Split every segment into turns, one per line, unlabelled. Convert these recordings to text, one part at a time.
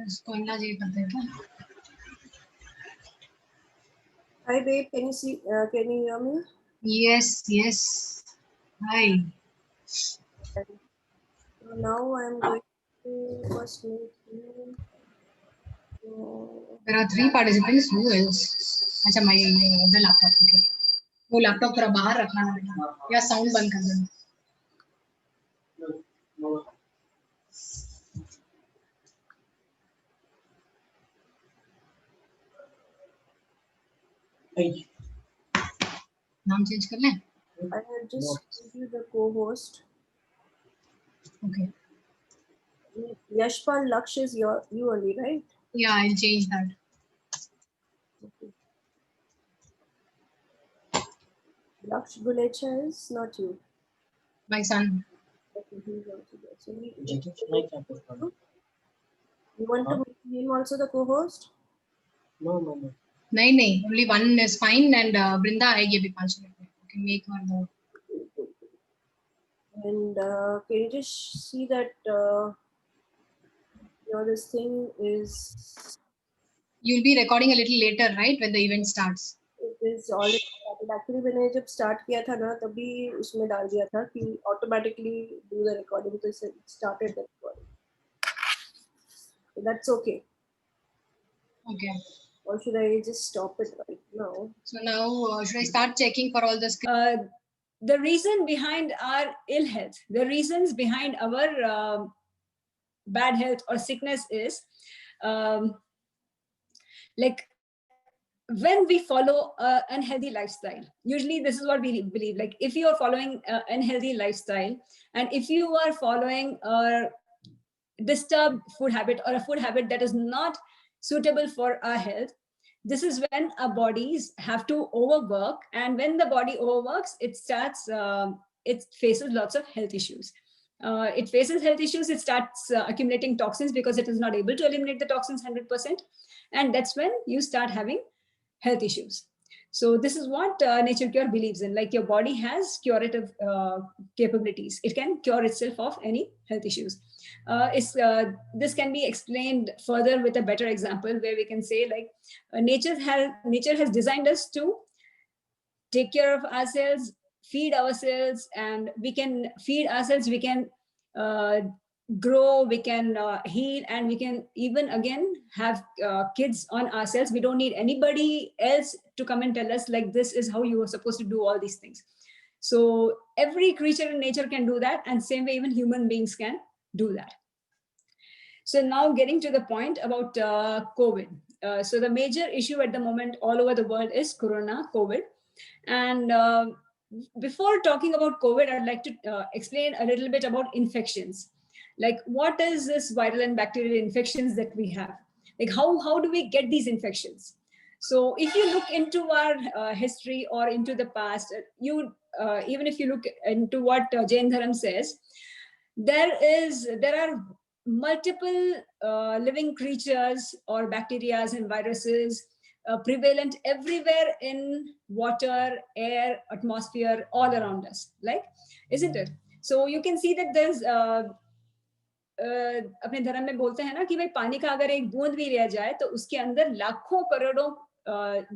इसको इलाज ये करते हैं क्या?
Hi babe, can you see? Can you hear me?
Yes, yes. Hi.
So now I'm going to first make you.
There are 3 participants. Who else? अच्छा मैं ये लैपटॉप okay. वो लैपटॉप थोड़ा बाहर रखना है या साउंड बंद कर देना. नाम चेंज कर लें?
I have just given you the co-host.
Okay.
Yashpal Laksh is you only, right?
Yeah, I'll change that.
Okay. Laksh Gulecha is not you.
My son.
Okay, he's also there. So you want to make him also the co-host?
No.
नहीं. Only one is fine and Brinda आएगी अभी 5 minute में. Okay, make her the.
And can you just see that this thing is.
You'll be recording a little later, right? When the event starts.
It is already started. Actually, मैंने जब start किया था ना तभी उसमें डाल दिया था कि automatically do the recording, तो it started the recording. So that's okay.
Okay.
Or should I just stop it right now?
So now should I start checking for all the
the reason behind our ill health, the reasons behind our bad health or sickness is like when we follow an unhealthy lifestyle. Usually this is what we believe, like if you are following an unhealthy lifestyle and if you are following a disturbed food habit or a food habit that is not suitable for our health, this is when our bodies have to overwork, and when the body overworks, it starts it faces lots of health issues. It faces health issues. It starts accumulating toxins because it is not able to eliminate the toxins 100%, and that's when you start having health issues. So this is what Nature Cure believes in, like your body has curative capabilities. It can cure itself of any health issues. This can be explained further with a better example where we can say like nature has designed us to take care of ourselves, feed ourselves, and we can feed ourselves, we can grow, we can heal, and we can even again have kids on ourselves. We don't need anybody else to come and tell us like this is how you are supposed to do all these things. So every creature in nature can do that, and same way even human beings can do that. So now getting to the point about COVID. So the major issue at the moment all over the world is COVID. And before talking about COVID, I'd like to explain a little bit about infections. Like what is this viral and bacterial infections that we have? Like how do we get these infections? So if you look into our history or into the past, even if you look into what Jain Dharam says, there are multiple living creatures or bacteria and viruses prevalent everywhere in water, air, atmosphere, all around us, like, isn't it? So you can see that there's अपने धर्म में बोलते हैं ना कि भाई पानी का अगर एक बूंद भी लिया जाए तो उसके अंदर लाखों करोड़ों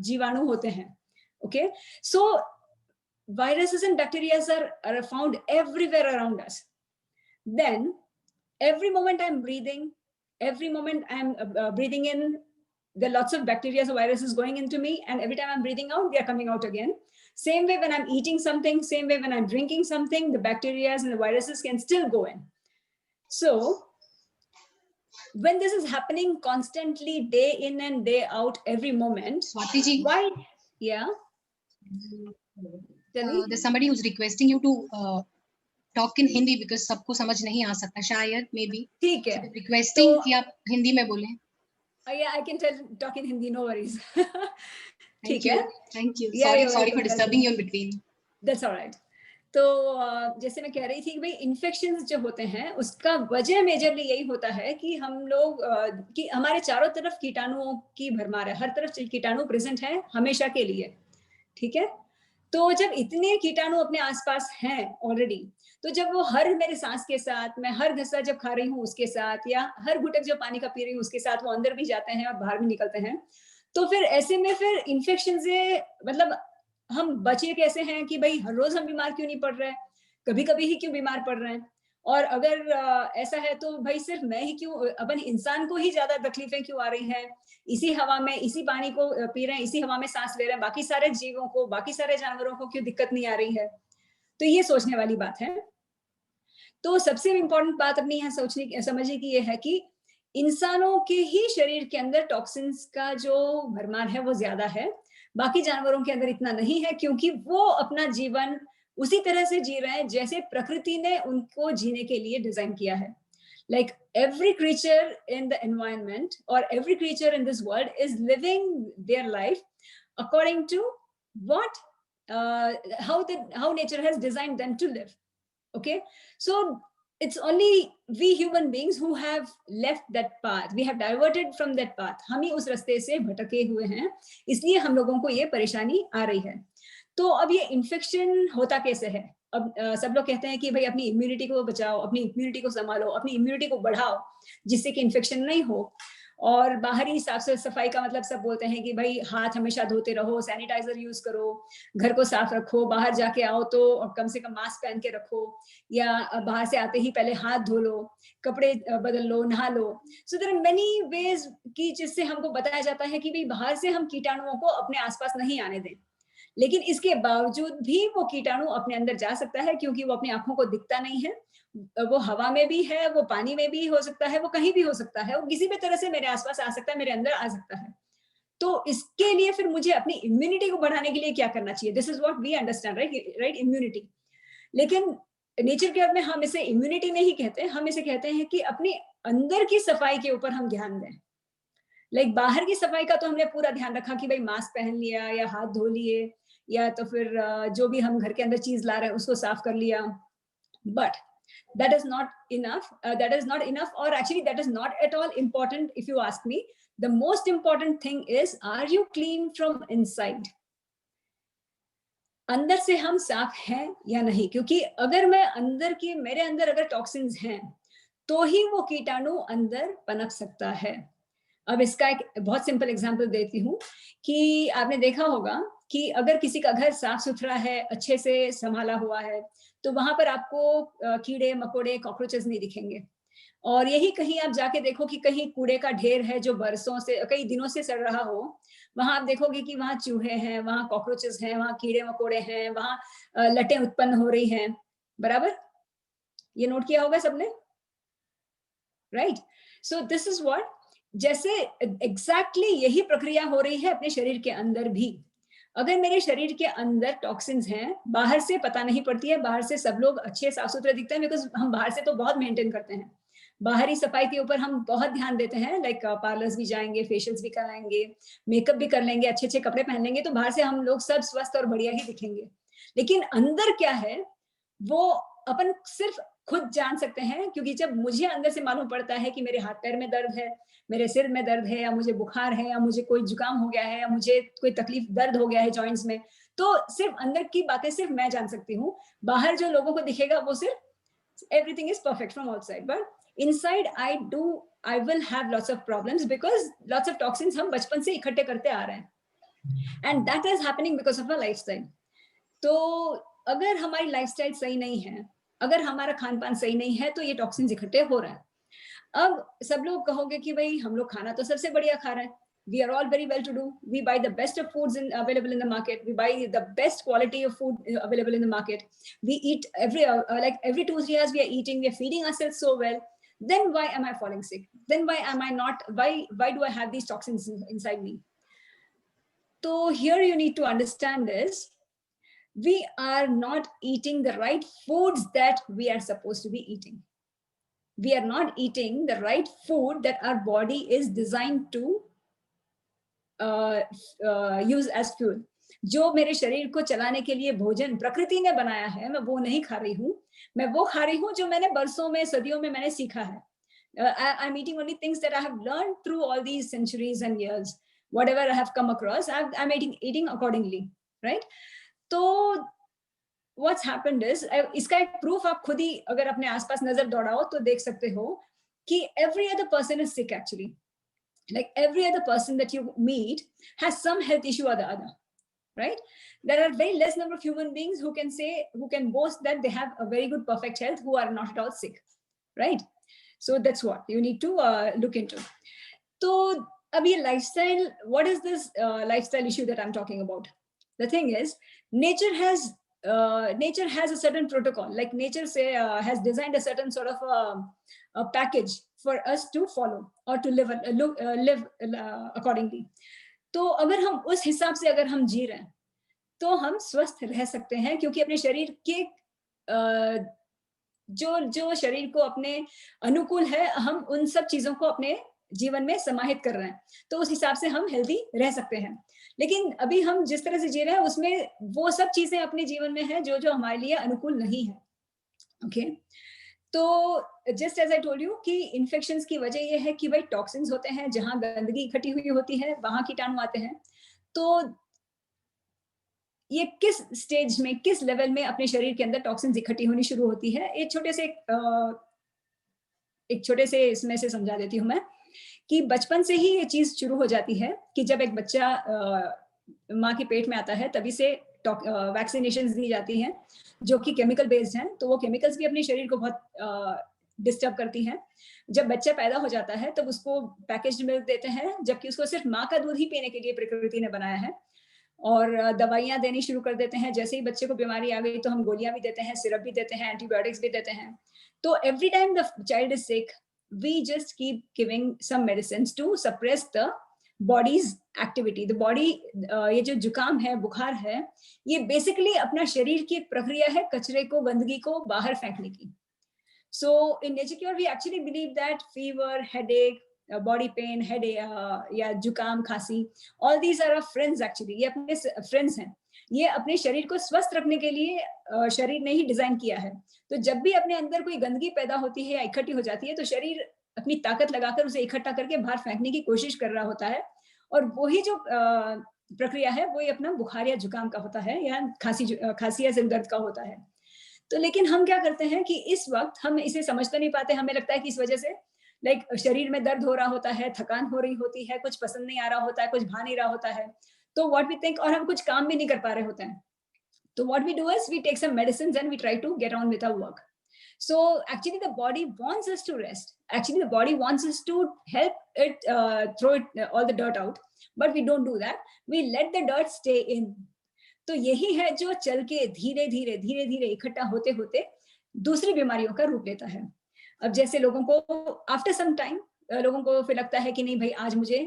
जीवाणु होते हैं. Okay, so viruses and bacteria are found everywhere around us. Then every moment I'm breathing, every moment I'm breathing in, there are lots of bacteria or viruses going into me, and every time I'm breathing out, they are coming out again. Same way when I'm eating something, same way when I'm drinking something, the bacteria and the viruses can still go in. So when this is happening constantly, day in and day out, every moment,
Swatiji,
why? Yeah.
There's somebody who's requesting you to talk in Hindi because सबको समझ नहीं आ सकता शायद, maybe.
ठीक है.
Requesting कि आप हिंदी में बोलें.
Yeah, I can talk in Hindi, no worries.
Thank you. Thank you.
Yeah,
Sorry for disturbing you in between.
That's all right. तो जैसे मैं कह रही थी कि भाई इन्फेक्शंस जो होते हैं उसका वजह मेजरली यही होता है कि हम लोग कि हमारे चारों तरफ कीटाणुओं की भरमार है, हर तरफ कीटाणु प्रेजेंट है हमेशा के लिए, ठीक है. तो जब इतने कीटाणु अपने आसपास हैं ऑलरेडी, तो जब वो हर मेरे सांस के साथ, मैं हर घसा जब खा रही हूँ उसके साथ, या हर घुटक जब पानी का पी रही हूँ उसके साथ, वो अंदर भी जाते हैं और बाहर भी निकलते हैं, तो फिर ऐसे में फिर इन्फेक्शन से मतलब हम बचे कैसे हैं कि भाई हर रोज हम बीमार क्यों नहीं पड़ रहे हैं, कभी कभी ही क्यों बीमार पड़ रहे हैं। और अगर ऐसा है तो भाई सिर्फ मैं ही क्यों, अपन इंसान को ही ज्यादा तकलीफें क्यों आ रही हैं, इसी हवा में इसी पानी को पी रहे हैं, इसी हवा में सांस ले रहे हैं, बाकी सारे जीवों को, बाकी सारे जानवरों को क्यों दिक्कत नहीं आ रही है। तो ये सोचने वाली बात है। तो सबसे इम्पोर्टेंट बात अपनी यहाँ सोचने समझने की ये है कि इंसानों के ही शरीर के अंदर टॉक्सिन्स का जो भरमार है वो ज्यादा है, बाकी जानवरों के अंदर इतना नहीं है, क्योंकि वो अपना जीवन उसी तरह से जी रहे हैं जैसे प्रकृति ने उनको जीने के लिए डिजाइन किया है। Like every creature in the environment or every creature in this world is living their life according to what how nature has designed them to live. Okay, so it's only we human beings who have left that path, we have diverted from that path, हम ही उस रास्ते से भटके हुए हैं, इसलिए हम लोगों को ये परेशानी आ रही है। तो अब ये इन्फेक्शन होता कैसे है? अब सब लोग कहते हैं कि भाई अपनी इम्यूनिटी को बचाओ, अपनी इम्यूनिटी को संभालो, अपनी इम्यूनिटी को बढ़ाओ जिससे कि इन्फेक्शन नहीं हो। और बाहरी साफ सफाई का मतलब सब बोलते हैं कि भाई हाथ हमेशा धोते रहो, सैनिटाइजर यूज करो, घर को साफ रखो, बाहर जाके आओ तो कम से कम मास्क पहन के रखो, या बाहर से आते ही पहले हाथ धो लो, कपड़े बदल लो, नहा लो। So there are many ways कि जिससे हमको बताया जाता है कि भाई बाहर से हम कीटाणुओं को अपने आसपास नहीं आने दें, लेकिन इसके बावजूद भी वो कीटाणु अपने अंदर जा सकता है, क्योंकि वो अपनी आंखों को दिखता नहीं है, वो हवा में भी है, वो पानी में भी हो सकता है, वो कहीं भी हो सकता है, वो किसी भी तरह से मेरे आसपास आ सकता है, मेरे अंदर आ सकता है। तो इसके लिए फिर मुझे अपनी इम्यूनिटी को बढ़ाने के लिए क्या करना चाहिए? This is what we understand, right, immunity. लेकिन नेचर केयर में हम इसे इम्यूनिटी नहीं कहते, हम इसे कहते हैं कि अपनी अंदर की सफाई के ऊपर हम ध्यान दें। लाइक बाहर की सफाई का तो हमने पूरा ध्यान रखा कि भाई मास्क पहन लिया या हाथ धो लिए, या तो फिर जो भी हम घर के अंदर चीज ला रहे हैं उसको साफ कर लिया, but that is not enough, or actually that is not at all important if you ask me. The most important thing is, are you clean from inside? अंदर से हम साफ हैं या नहीं? क्योंकि अगर मैं अंदर की, मेरे अंदर अगर टॉक्सिन्स हैं तो ही वो कीटाणु अंदर पनप सकता है। अब इसका एक बहुत सिंपल एग्जांपल देती हूँ कि आपने देखा होगा कि अगर किसी का घर साफ सुथरा है, अच्छे से संभाला हुआ है, तो वहां पर आपको कीड़े मकोड़े कॉकरोचेस नहीं दिखेंगे। और यही कहीं आप जाके देखो कि कहीं कूड़े का ढेर है जो बरसों से, कई दिनों से सड़ रहा हो, वहां आप देखोगे कि वहां चूहे हैं, वहां कॉकरोचेस हैं, वहां कीड़े मकोड़े हैं, वहां लटें उत्पन्न हो रही हैं। बराबर? ये नोट किया होगा सबने, right? So this is what, जैसे एग्जैक्टली यही प्रक्रिया हो रही है अपने शरीर के अंदर भी। अगर मेरे शरीर के अंदर टॉक्सिन्स हैं, बाहर से पता नहीं पड़ती है, बाहर से सब लोग अच्छे साफ सुथरे दिखते हैं, बिकॉज हम बाहर से तो बहुत मेंटेन करते हैं, बाहरी सफाई के ऊपर हम बहुत ध्यान देते हैं, लाइक पार्लर्स भी जाएंगे, फेशियल्स भी कराएंगे, मेकअप भी कर लेंगे, अच्छे अच्छे कपड़े पहन लेंगे, तो बाहर से हम लोग सब स्वस्थ और बढ़िया ही दिखेंगे। लेकिन अंदर क्या है वो अपन सिर्फ खुद जान सकते हैं, क्योंकि जब मुझे अंदर से मालूम पड़ता है कि मेरे हाथ पैर में दर्द है, मेरे सिर में दर्द है, या मुझे बुखार है, या मुझे कोई जुकाम हो गया है, या मुझे कोई तकलीफ दर्द हो गया है जॉइंट्स में, तो सिर्फ अंदर की बातें सिर्फ मैं जान सकती हूँ। बाहर जो लोगों को दिखेगा वो सिर्फ everything is perfect from outside, but inside I will have lots of problems, because lots of toxins हम बचपन से इकट्ठे करते आ रहे हैं, and that is happening because of a lifestyle. तो अगर हमारी लाइफस्टाइल सही नहीं है, अगर हमारा खान पान सही नहीं है, तो ये टॉक्सिन्स इकट्ठे हो रहे हैं। अब सब लोग कहोगे कि भाई हम लोग खाना तो सबसे बढ़िया खा रहे हैं, we are all very well to do, we buy the best of foods available in the market, we buy the best quality of food available in the market, we eat every like every 2-3 hours we are eating, we are feeding ourselves so well, then why am I falling sick? Then why am I not, why do I have these toxins inside me? So here you need to understand is, we are not eating the right foods that we are supposed to be eating. We are not eating the right food that our body is designed to use as fuel. जो मेरे शरीर को चलाने के लिए भोजन प्रकृति ने बनाया है, मैं वो नहीं खा रही हूँ, मैं वो खा रही हूँ जो मैंने बरसों में, सदियों में मैंने सीखा है. I'm eating only things that I have learned through all these centuries and years. Whatever I have come across, I'm eating accordingly, right? तो व्हाट्स हैपेंड इज, इसका एक प्रूफ आप खुद ही अगर अपने आसपास नजर दौड़ाओ तो देख सकते हो कि every other person is sick actually. Like every other person that you meet has some health issue or the other, right? There are very less number of human beings who can boast that they have a very good perfect health, who are not at all sick, right? So that's what you need to look into. So abhi lifestyle, what is this lifestyle issue that I'm talking about? The thing is, nature has a certain protocol. Like nature has designed a certain sort of a package for us to follow or to live accordingly. तो अगर हम उस हिसाब से अगर हम जी रहे हैं तो हम स्वस्थ रह सकते हैं, क्योंकि अपने शरीर के जो शरीर को अपने अनुकूल है, हम उन सब चीजों को अपने जीवन में समाहित कर रहे हैं, तो उस हिसाब से हम हेल्दी रह सकते हैं. लेकिन अभी हम जिस तरह से जी रहे हैं उसमें वो सब चीजें अपने जीवन में है जो हमारे लिए अनुकूल नहीं है. ओके, तो just as I told you कि इन्फेक्शंस की वजह ये है कि भाई टॉक्सिन्स होते हैं, जहां गंदगी इकट्ठी हुई होती है वहां कीटाणु आते हैं. तो ये किस स्टेज में, किस लेवल में अपने शरीर के अंदर टॉक्सिन्स इकट्ठी होनी शुरू होती है, एक छोटे से इसमें से समझा देती हूँ मैं कि बचपन से ही ये चीज शुरू हो जाती है कि जब एक बच्चा माँ के पेट में आता है तभी से वैक्सीनेशन दी जाती हैं जो कि केमिकल बेस्ड हैं. तो वो केमिकल्स भी अपने शरीर को बहुत डिस्टर्ब करती हैं. जब बच्चा पैदा हो जाता है तब उसको पैकेज्ड मिल्क देते हैं, जबकि उसको सिर्फ माँ का दूध ही पीने के लिए प्रकृति ने बनाया है. और दवाइयाँ देनी शुरू कर देते हैं. जैसे ही बच्चे को बीमारी आ गई तो हम गोलियां भी देते हैं, सिरप भी देते हैं, एंटीबायोटिक्स भी देते हैं. तो every time the child is sick, we just keep giving some medicines to suppress the body's activity. The body, ये जो जुकाम है, बुखार है, ये बेसिकली अपना शरीर की एक प्रक्रिया है कचरे को, गंदगी को बाहर फेंकने की. So in nature cure we actually believe that fever, headache, body pain, headache या जुकाम, खांसी, all these are our friends. Actually ये अपने फ्रेंड्स हैं. ये अपने शरीर को स्वस्थ रखने के लिए शरीर ने ही डिजाइन किया है. तो जब भी अपने अंदर कोई गंदगी पैदा होती है या इकट्ठी हो जाती है तो शरीर अपनी ताकत लगाकर उसे इकट्ठा करके बाहर फेंकने की कोशिश कर रहा होता है. और वही जो प्रक्रिया है वो अपना बुखार या जुकाम का होता है, या खांसी या सिर दर्द का होता है. तो लेकिन हम क्या करते हैं कि इस वक्त हम इसे समझ तो नहीं पाते. हमें लगता है कि इस वजह से लाइक शरीर में दर्द हो रहा होता है, थकान हो रही होती है, कुछ पसंद नहीं आ रहा होता है, कुछ भा नहीं रहा होता है. तो व्हाट वी थिंक, और हम कुछ काम भी नहीं कर पा रहे होते हैं. तो what we do is we take some medicines and we try to get on with our work. So actually the body wants us to rest. Actually the body wants us to help it throw all the dirt out, but we don't do that. We let the dirt stay in. तो यही है जो चल के धीरे धीरे इकट्ठा होते होते दूसरी बीमारियों का रूप लेता है. अब जैसे लोगों को आफ्टर सम टाइम लोगों को फिर लगता है कि नहीं भाई आज मुझे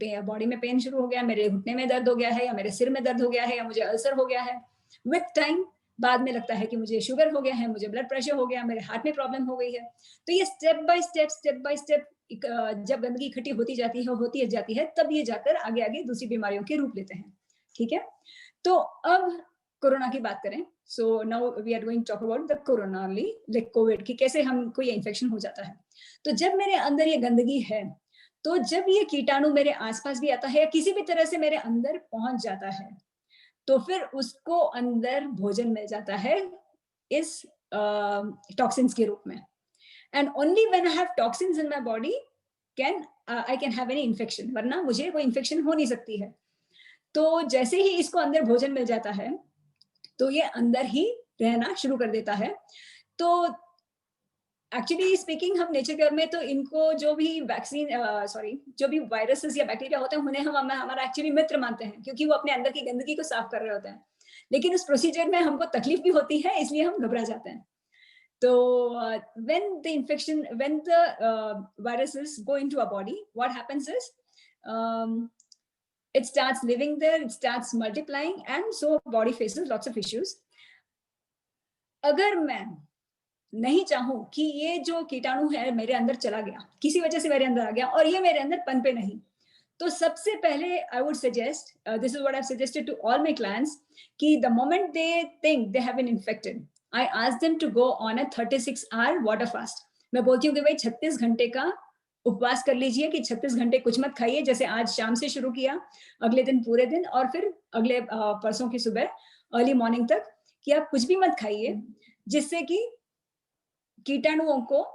बॉडी में पेन शुरू हो गया, मेरे घुटने में दर्द हो गया है, या मेरे सिर में दर्द हो गया है, या मुझे अल्सर हो गया है. विथ टाइम बाद में लगता है कि मुझे शुगर हो गया है, मुझे ब्लड प्रेशर हो गया, मेरे हार्ट में प्रॉब्लम हो गई है. तो ये स्टेप बाय स्टेप जब गंदगी इकट्ठी होती जाती है तब ये जाकर आगे दूसरी बीमारियों के रूप लेते हैं. ठीक है, तो अब कोरोना की बात करें. So now we are going to talk about the corona, like COVID, कि कैसे हमको ये इन्फेक्शन हो जाता है. तो जब मेरे अंदर ये गंदगी है, तो जब ये कीटाणु मेरे आसपास भी आता है या किसी भी तरह से मेरे अंदर पहुंच जाता है, तो फिर उसको अंदर भोजन मिल जाता है इस टॉक्सिन्स के रूप में. And only when I have toxins in my body I can have any infection, वरना मुझे कोई इन्फेक्शन हो नहीं सकती है. तो जैसे ही इसको अंदर भोजन मिल जाता है तो ये अंदर ही रहना शुरू कर देता है. तो एक्चुअली स्पीकिंग हम नेचर केयर में तो इनको जो भी जो भी वायरसेस या बैक्टीरिया होते हैं उन्हें हम हमारा एक्चुअली मित्र मानते हैं, क्योंकि वो अपने अंदर की गंदगी को साफ कर रहे होते हैं. लेकिन उस प्रोसीजर में हमको तकलीफ भी होती है, इसलिए हम घबरा जाते हैं. तो when the viruses go into our body, what happens is it starts living there, it starts multiplying, and so body faces lots of issues. अगर मैं नहीं चाहूं कि ये जो कीटाणु है मेरे अंदर चला गया, किसी वजह से मेरे अंदर आ गया और ये मेरे अंदर पनपे नहीं, तो सबसे पहले I would suggest, this is what I have suggested to all my clients, कि the moment they think they have been infected, I ask them to go on a 36 hour water fast. मैं बोलती हूँ कि भाई 36 घंटे का उपवास कर लीजिए, कि 36 घंटे कुछ मत खाइए. जैसे आज शाम से शुरू किया, अगले दिन पूरे दिन, और फिर अगले परसों की सुबह अर्ली मॉर्निंग तक कि आप कुछ भी मत खाइए जिससे कि कीटाणुओं को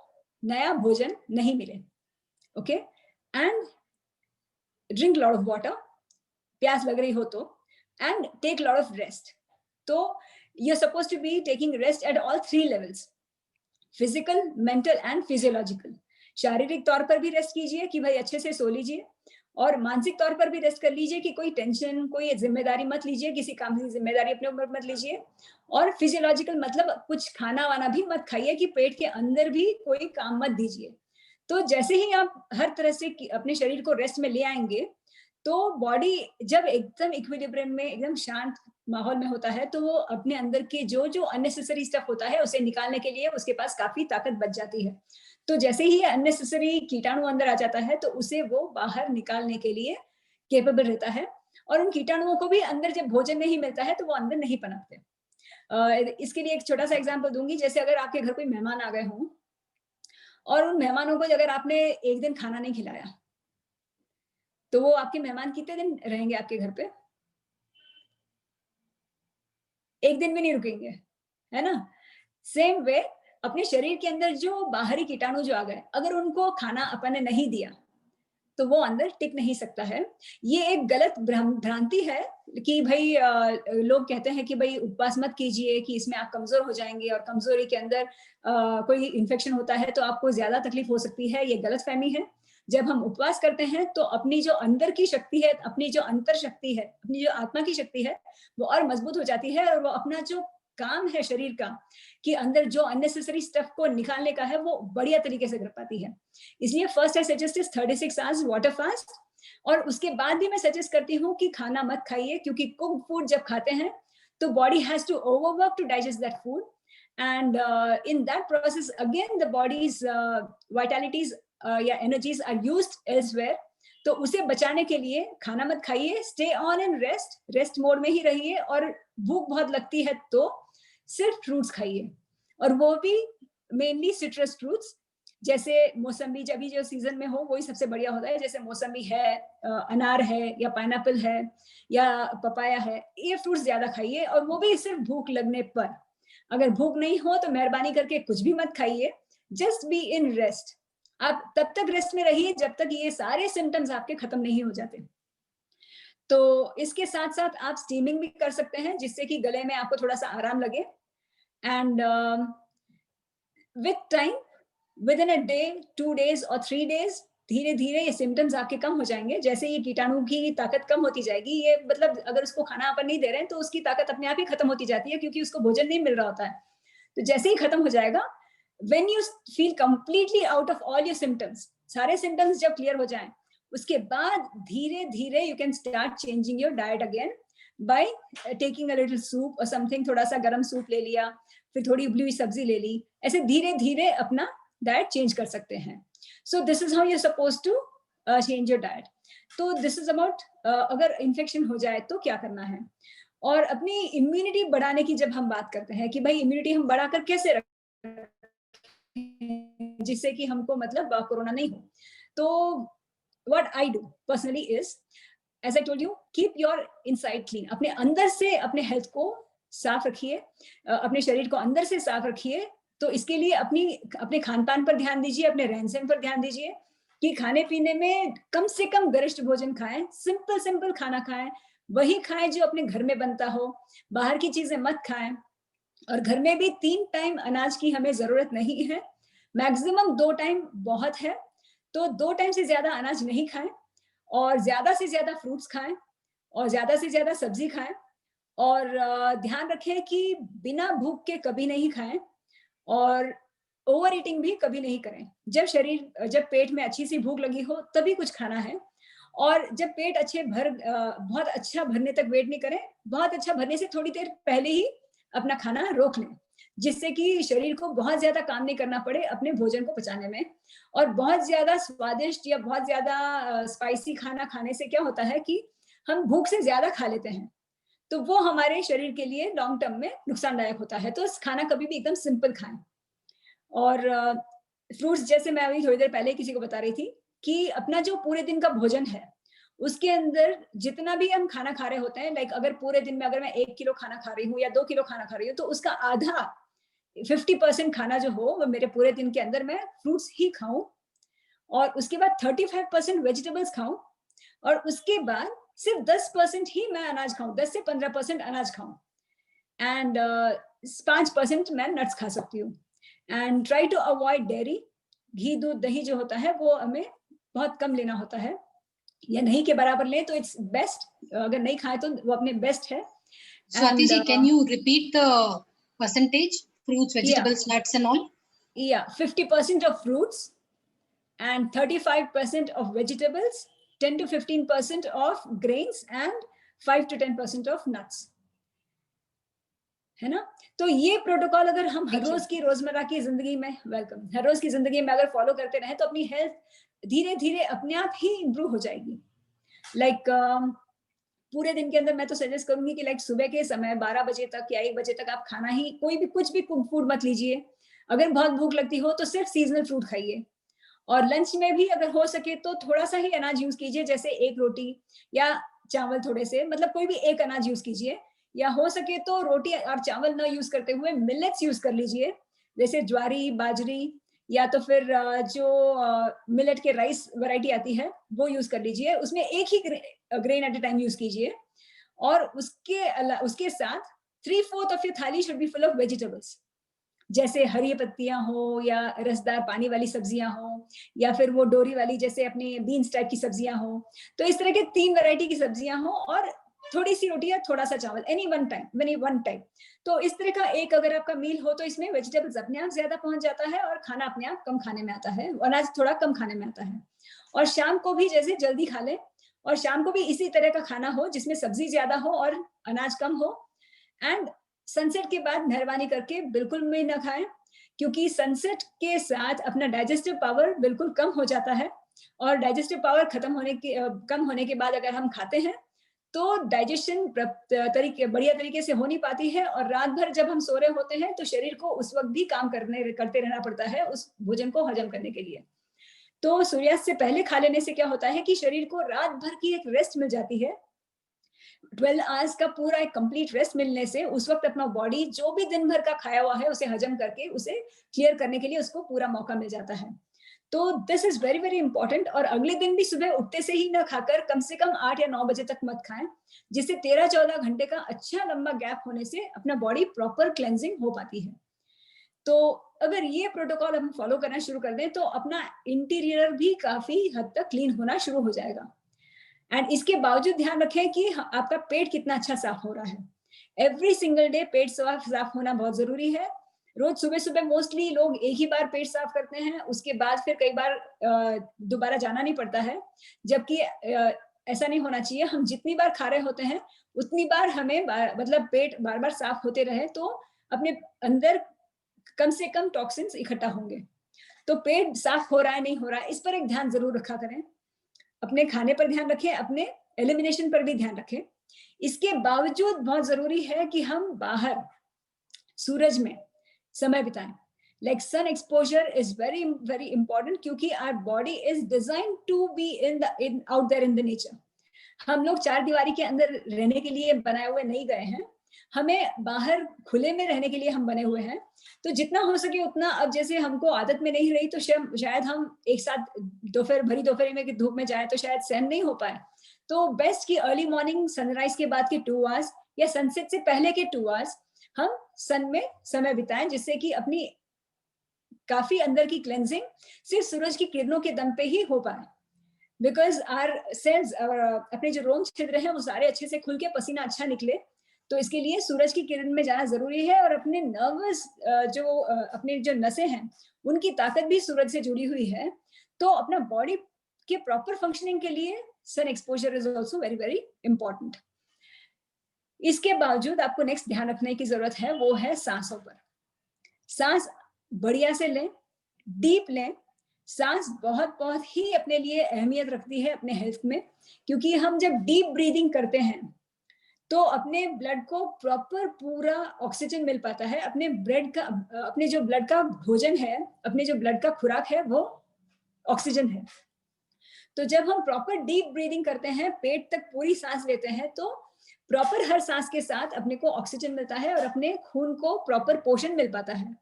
नया भोजन नहीं मिले. Okay, and drink lot of water, प्यास लग रही हो तो, and take lot of rest. तो you are suppose to be taking rest at all 3 levels, physical, mental and physiological. शारीरिक तौर पर भी रेस्ट कीजिए कि भाई अच्छे से सो लीजिए, और मानसिक तौर पर भी रेस्ट कर लीजिए कि कोई टेंशन, कोई जिम्मेदारी मत लीजिए, किसी काम की जिम्मेदारी अपने ऊपर मत लीजिए. और फिजियोलॉजिकल मतलब कुछ खाना वाना भी मत खाइए कि पेट के अंदर भी कोई काम मत दीजिए. तो जैसे ही आप हर तरह से अपने शरीर को रेस्ट में ले आएंगे, तो बॉडी जब एकदम इक्विलिब्रियम में, एकदम शांत माहौल में होता है, तो वो अपने अंदर के जो जो अननेसेसरी स्टफ होता है उसे निकालने के लिए उसके पास काफी ताकत बच जाती है. तो जैसे ही अननेसेसरी कीटाणु अंदर आ जाता है, तो उसे वो बाहर निकालने के लिए केपेबल रहता है. और उन कीटाणुओं को भी अंदर जब भोजन नहीं मिलता है तो वो अंदर नहीं पनपते. इसके लिए एक छोटा सा एग्जाम्पल दूंगी. जैसे अगर आपके घर कोई मेहमान आ गए हों और उन मेहमानों को अगर आपने एक दिन खाना नहीं खिलाया, तो वो आपके मेहमान कितने दिन रहेंगे आपके घर पे? एक दिन भी नहीं रुकेंगे, है ना? सेम वे अपने शरीर के अंदर जो बाहरी कीटाणु जो आ गए, अगर उनको खाना अपन ने नहीं दिया तो वो अंदर टिक नहीं सकता है. ये एक गलत भ्रांति है कि भाई लोग कहते हैं कि भाई उपवास मत कीजिए कि इसमें आप कमजोर हो जाएंगे, और कमजोरी के अंदर कोई इन्फेक्शन होता है तो आपको ज्यादा तकलीफ हो सकती है. ये गलत फहमी है. जब हम उपवास करते हैं तो अपनी जो अंदर की शक्ति है, अपनी जो अंतर शक्ति है, अपनी जो आत्मा की शक्ति है, वो और मजबूत हो जाती है, और वो अपना जो काम है शरीर का कि अंदर जो अननेसेसरी स्टफ को निकालने का है, वो बढ़िया तरीके से कर पाती है. इसलिए first I suggest is 36 hours water fast. और उसके बाद भी मैं सजेस्ट करती हूँ कि खाना मत खाइए, क्योंकि कुक फूड जब खाते हैं तो body has to overwork to digest that food, and in that process again the bodies vitalities या एनर्जीज आर यूज्ड एल्सवेयर. तो उसे बचाने के लिए खाना मत खाइए, stay on in rest mode में ही रहिए, और भूख बहुत लगती है तो सिर्फ फ्रूट्स खाइए, और वो भी मेनली सिट्रस फ्रूट्स. जैसे मौसमी, जब भी जो सीजन में हो वही सबसे बढ़िया होता है. जैसे मौसमी है, अनार है, या पाइनएप्पल है, या पपाया है, ये फ्रूट्स ज्यादा खाइए, और वो भी सिर्फ भूख लगने पर. अगर भूख नहीं हो तो मेहरबानी करके कुछ भी मत खाइए, जस्ट बी इन रेस्ट. आप तब तक रेस्ट में रहिए जब तक ये सारे सिम्टम्स आपके खत्म नहीं हो जाते. तो इसके साथ साथ आप स्टीमिंग भी कर सकते हैं, जिससे कि गले में आपको थोड़ा सा आराम लगे. And with time, with in a day, 2 days और 3 days, धीरे धीरे ये सिम्टम्स आपके कम हो जाएंगे. जैसे ये कीटाणु की ताकत कम होती जाएगी, ये मतलब अगर उसको खाना अपन नहीं दे रहे हैं तो उसकी ताकत अपने आप ही खत्म होती जाती है, क्योंकि उसको भोजन नहीं मिल रहा होता है. तो जैसे ही खत्म हो जाएगा, when you feel completely out of all your symptoms, सारे symptoms जब क्लियर हो जाएं, उसके बाद धीरे धीरे you can start changing your diet again by taking a little soup or something. थोड़ा सा गरम सूप ले लिया, फिर थोड़ी उबली हुई सब्जी ले ली, ऐसे धीरे धीरे अपना डाइट चेंज कर सकते हैं. So this is how you're supposed to change your diet. तो this is about अगर इन्फेक्शन हो जाए तो क्या करना है. और अपनी इम्यूनिटी बढ़ाने की जब हम बात करते हैं कि भाई इम्यूनिटी हम बढ़ाकर कैसे रखें जिससे कि हमको मतलब कोरोना नहीं हो, तो what I do personally is, as I told you, keep your inside clean. अपने अंदर से अपने हेल्थ को साफ रखिए, अपने शरीर को अंदर से साफ रखिए. तो इसके लिए अपने खान पान पर ध्यान दीजिए, अपने रहन सहन पर ध्यान दीजिए कि खाने पीने में कम से कम गरिष्ठ भोजन खाएं, सिंपल खाना खाएं, वही खाएं जो अपने घर में बनता हो, बाहर की चीजें मत खाएं. और घर में भी 3 टाइम अनाज की हमें जरूरत नहीं है, मैक्सिमम 2 टाइम बहुत है. तो 2 टाइम से ज्यादा अनाज नहीं खाएं, और ज्यादा से ज्यादा फ्रूट्स खाएं, और ज्यादा से ज्यादा सब्जी खाएं. और ध्यान रखें कि बिना भूख के कभी नहीं खाएं, और ओवर ईटिंग भी कभी नहीं करें. जब पेट में अच्छी सी भूख लगी हो तभी कुछ खाना है, और जब पेट बहुत अच्छा भरने तक वेट नहीं करें. बहुत अच्छा भरने से थोड़ी देर पहले ही अपना खाना रोक लें, जिससे कि शरीर को बहुत ज्यादा काम नहीं करना पड़े अपने भोजन को पचाने में. और बहुत ज्यादा स्वादिष्ट या बहुत ज्यादा स्पाइसी खाना खाने से क्या होता है कि हम भूख से ज्यादा खा लेते हैं, तो वो हमारे शरीर के लिए लॉन्ग टर्म में नुकसानदायक होता है. तो खाना कभी भी एकदम सिंपल खाएं. और फ्रूट्स, जैसे मैं अभी थोड़ी देर पहले किसी को बता रही थी कि अपना जो पूरे दिन का भोजन है उसके अंदर जितना भी हम खाना खा रहे होते हैं, लाइक अगर पूरे दिन में अगर मैं 1 किलो खाना खा रही हूँ या 2 किलो खाना खा रही हूँ, तो उसका आधा 50% खाना जो हो वो मेरे पूरे दिन के अंदर मैं फ्रूट्स ही खाऊं, और उसके बाद 35% वेजिटेबल्स खाऊं, और उसके बाद सिर्फ 10% ही मैं अनाज खाऊं, 10 से 15% अनाज खाऊं, एंड 5% मैं नट्स खा सकती हूँ। And try to avoid dairy, घी दूध दही जो होता है वो हमें बहुत कम लेना होता है, या नहीं के बराबर लें तो इट्स बेस्ट, अगर नहीं खाए तो वो अपने बेस्ट है।
Swati ji, can you repeat the percentage? Fruits, vegetables, nuts and all?
Yeah, 50% of fruits and 35% of vegetables, 10 to 15% of grains and 5 to 10% of nuts, है ना? तो ये प्रोटोकॉल अगर हम हर रोज की रोजमर्रा की जिंदगी में, वेलकम, हर रोज की जिंदगी में अगर फॉलो करते रहे तो अपनी हेल्थ धीरे धीरे अपने आप ही इंप्रूव हो जाएगी। लाइक पूरे दिन के अंदर मैं तो सजेस्ट करूंगी कि लाइक सुबह के समय 12 बजे तक या 1 बजे तक आप खाना ही, कोई भी कुछ भी फूड मत लीजिए। अगर बहुत भूख लगती हो तो सिर्फ सीजनल फ्रूट खाइए, और लंच में भी अगर हो सके तो थोड़ा सा ही अनाज यूज कीजिए, जैसे 1 रोटी या चावल थोड़े से, मतलब कोई भी एक अनाज यूज कीजिए, या हो सके तो रोटी और चावल ना यूज करते हुए मिलेट्स यूज कर लीजिए, जैसे ज्वारी, बाजरी, या तो फिर जो मिलेट के राइस वैरायटी आती है वो यूज कर लीजिए, उसमें एक ही grain at a time use कीजिए, और उसके साथ 3/4 of your thali should be full of vegetables, जैसे हरी पत्तियां हो या रसदार पानी वाली सब्जियां हो, या फिर वो डोरी वाली जैसे अपने बीन्स टाइप की सब्जियां हो। तो इस तरह के 3 वैरायटी की सब्जियां हो और थोड़ी सी रोटी या थोड़ा सा चावल, एनी वन टाइम। तो इस तरह का एक अगर आपका मील हो तो इसमें वेजिटेबल्स अपने आप ज्यादा पहुंच जाता है और खाना अपने आप कम खाने में आता है, अनाज थोड़ा कम खाने में आता है। और शाम को भी जैसे जल्दी खा ले, और शाम को भी इसी तरह का खाना हो जिसमें सब्जी ज्यादा हो और अनाज कम हो। एंड सनसेट के बाद मेहरबानी करके बिल्कुल भी ना खाएं, क्योंकि सनसेट के साथ अपना डाइजेस्टिव पावर बिल्कुल कम हो जाता है, और डाइजेस्टिव पावर कम होने के बाद अगर हम खाते हैं तो डाइजेशन बढ़िया तरीके से हो नहीं पाती है, और रात भर जब हम सो रहे होते हैं तो शरीर को उस वक्त भी काम करते रहना पड़ता है उस भोजन को हजम करने के लिए। तो सूर्यास्त से पहले खा लेने से क्या होता है कि शरीर को रात भर की एक रेस्ट मिल जाती है। 12 आवर्स का पूरा एक कंप्लीट रेस्ट मिलने से उस वक्त अपना बॉडी जो भी दिन भर का खाया हुआ है उसे हजम करके उसे क्लियर करने के लिए उसको पूरा मौका मिल जाता है। तो this is very very important. और अगले दिन भी सुबह उठते से ही ना खाकर कम से कम 8 या 9 बजे तक मत खाएं, जिससे 13-14 घंटे का अच्छा लंबा गैप होने से अपना बॉडी प्रॉपर क्लेंजिंग हो पाती है। तो अगर ये प्रोटोकॉल हम फॉलो करना शुरू कर दें तो अपना इंटीरियर भी काफी हद तक क्लीन होना शुरू हो जाएगा। एंड इसके बावजूद ध्यान रखें कि आपका पेट कितना अच्छा साफ हो रहा है। एवरी सिंगल डे पेट साफ होना बहुत जरूरी है। रोज सुबह सुबह मोस्टली लोग एक ही बार पेट साफ करते हैं, उसके बाद फिर कई बार दोबारा जाना नहीं पड़ता है, जबकि ऐसा नहीं होना चाहिए। हम जितनी बार खा रहे होते हैं उतनी बार हमें मतलब पेट बार बार साफ होते रहे तो अपने अंदर कम से कम टॉक्सिन्स इकट्ठा होंगे। तो पेट साफ हो रहा है नहीं हो रहा है इस पर एक ध्यान जरूर रखा करें। अपने खाने पर ध्यान रखें, अपने एलिमिनेशन पर भी ध्यान रखें। इसके बावजूद बहुत जरूरी है कि हम बाहर सूरज में समय बिताएं। Like sun exposure is very very important, क्योंकि our body is design to be in out there in the nature. हम लोग 4 दीवारी के अंदर रहने के लिए बनाए हुए नहीं गए हैं, हमें बाहर खुले में रहने के लिए हम बने हुए हैं। तो जितना हो सके उतना, अब जैसे हमको आदत में नहीं रही तो शायद हम एक साथ भरी दोपहर में धूप में जाए तो शायद सहन नहीं हो पाए। तो बेस्ट की अर्ली मॉर्निंग सनराइज के बाद के 2 आवर्स या सनसेट से पहले के 2 आवर्स हम सन में समय बिताएं, जिससे कि अपनी काफी अंदर की क्लेंजिंग सिर्फ सूरज की किरणों के दम पे ही हो पाए। बिकॉज आर सेल्स, अपने जो रोम छिद्र है वो सारे अच्छे से खुल के पसीना अच्छा निकले, तो इसके लिए सूरज की किरण में जाना जरूरी है। और अपने नर्वस अपने जो नसें हैं उनकी ताकत भी सूरज से जुड़ी हुई है। तो अपना बॉडी के प्रॉपर फंक्शनिंग के लिए sun exposure is also very very important. इसके बावजूद आपको नेक्स्ट ध्यान रखने की जरूरत है, वो है सांसों पर। सांस बढ़िया से लें, डीप लें। सांस बहुत बहुत ही अपने लिए अहमियत रखती है अपने हेल्थ में, क्योंकि हम जब डीप ब्रीदिंग करते हैं तो अपने ब्लड को प्रॉपर पूरा ऑक्सीजन मिल पाता है। अपने जो ब्लड का भोजन है, अपने जो ब्लड का खुराक है वो ऑक्सीजन है। तो जब हम प्रॉपर डीप ब्रीदिंग करते हैं, पेट तक पूरी सांस लेते हैं, तो प्रॉपर हर सांस के साथ अपने को ऑक्सीजन मिलता है और अपने खून को प्रॉपर पोषण मिल पाता है।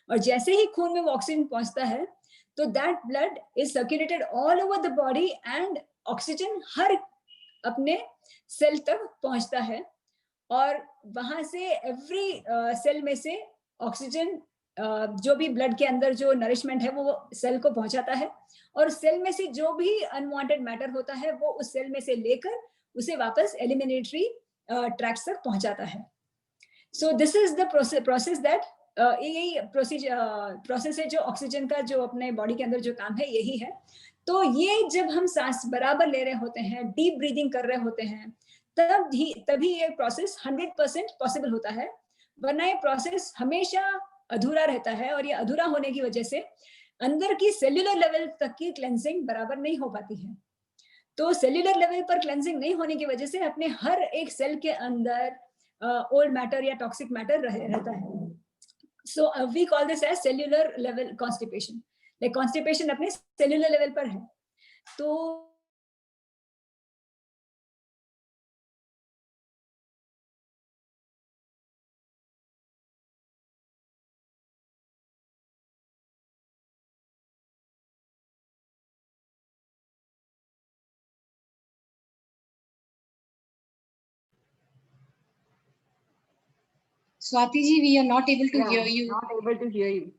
और जैसे ही खून में वो ऑक्सीजन पहुंचता है, तो that blood is circulated all over the body and oxygen हर अपने सेल तक पहुंचता है। और वहां से एवरी सेल में से ऑक्सीजन जो भी ब्लड के अंदर जो नरिशमेंट है वो सेल को पहुंचाता है, और सेल में से जो भी अनवांटेड मैटर होता है वो उस सेल में से लेकर उसे वापस एलिमिनेटरी ट्रैक्ट तक पहुंचाता है। So this is the process that यही प्रोसेस है जो ऑक्सीजन का जो अपने बॉडी के अंदर जो काम है यही है। तो ये जब हम सांस बराबर ले रहे होते हैं, डीप ब्रीदिंग कर रहे होते हैं, तभी ये प्रोसेस 100% पॉसिबल होता है, वरना ये प्रोसेस हमेशा अधूरा रहता है। और ये अधूरा होने की वजह से अंदर की सेल्यूलर लेवल तक की क्लेंजिंग बराबर नहीं हो पाती है। तो सेल्यूलर लेवल पर क्लेंजिंग नहीं होने की वजह से अपने हर एक सेल के अंदर ओल्ड मैटर या टॉक्सिक मैटर रहता है। So we call this as cellular level constipation. Like constipation अपने सेल्यूलर लेवल पर है। तो
Swati ji, we are not able to hear you.
Not able to hear you.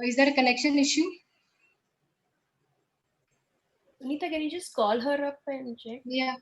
Is there a connection issue?
Sunita, can you just call her up and check?
Yeah.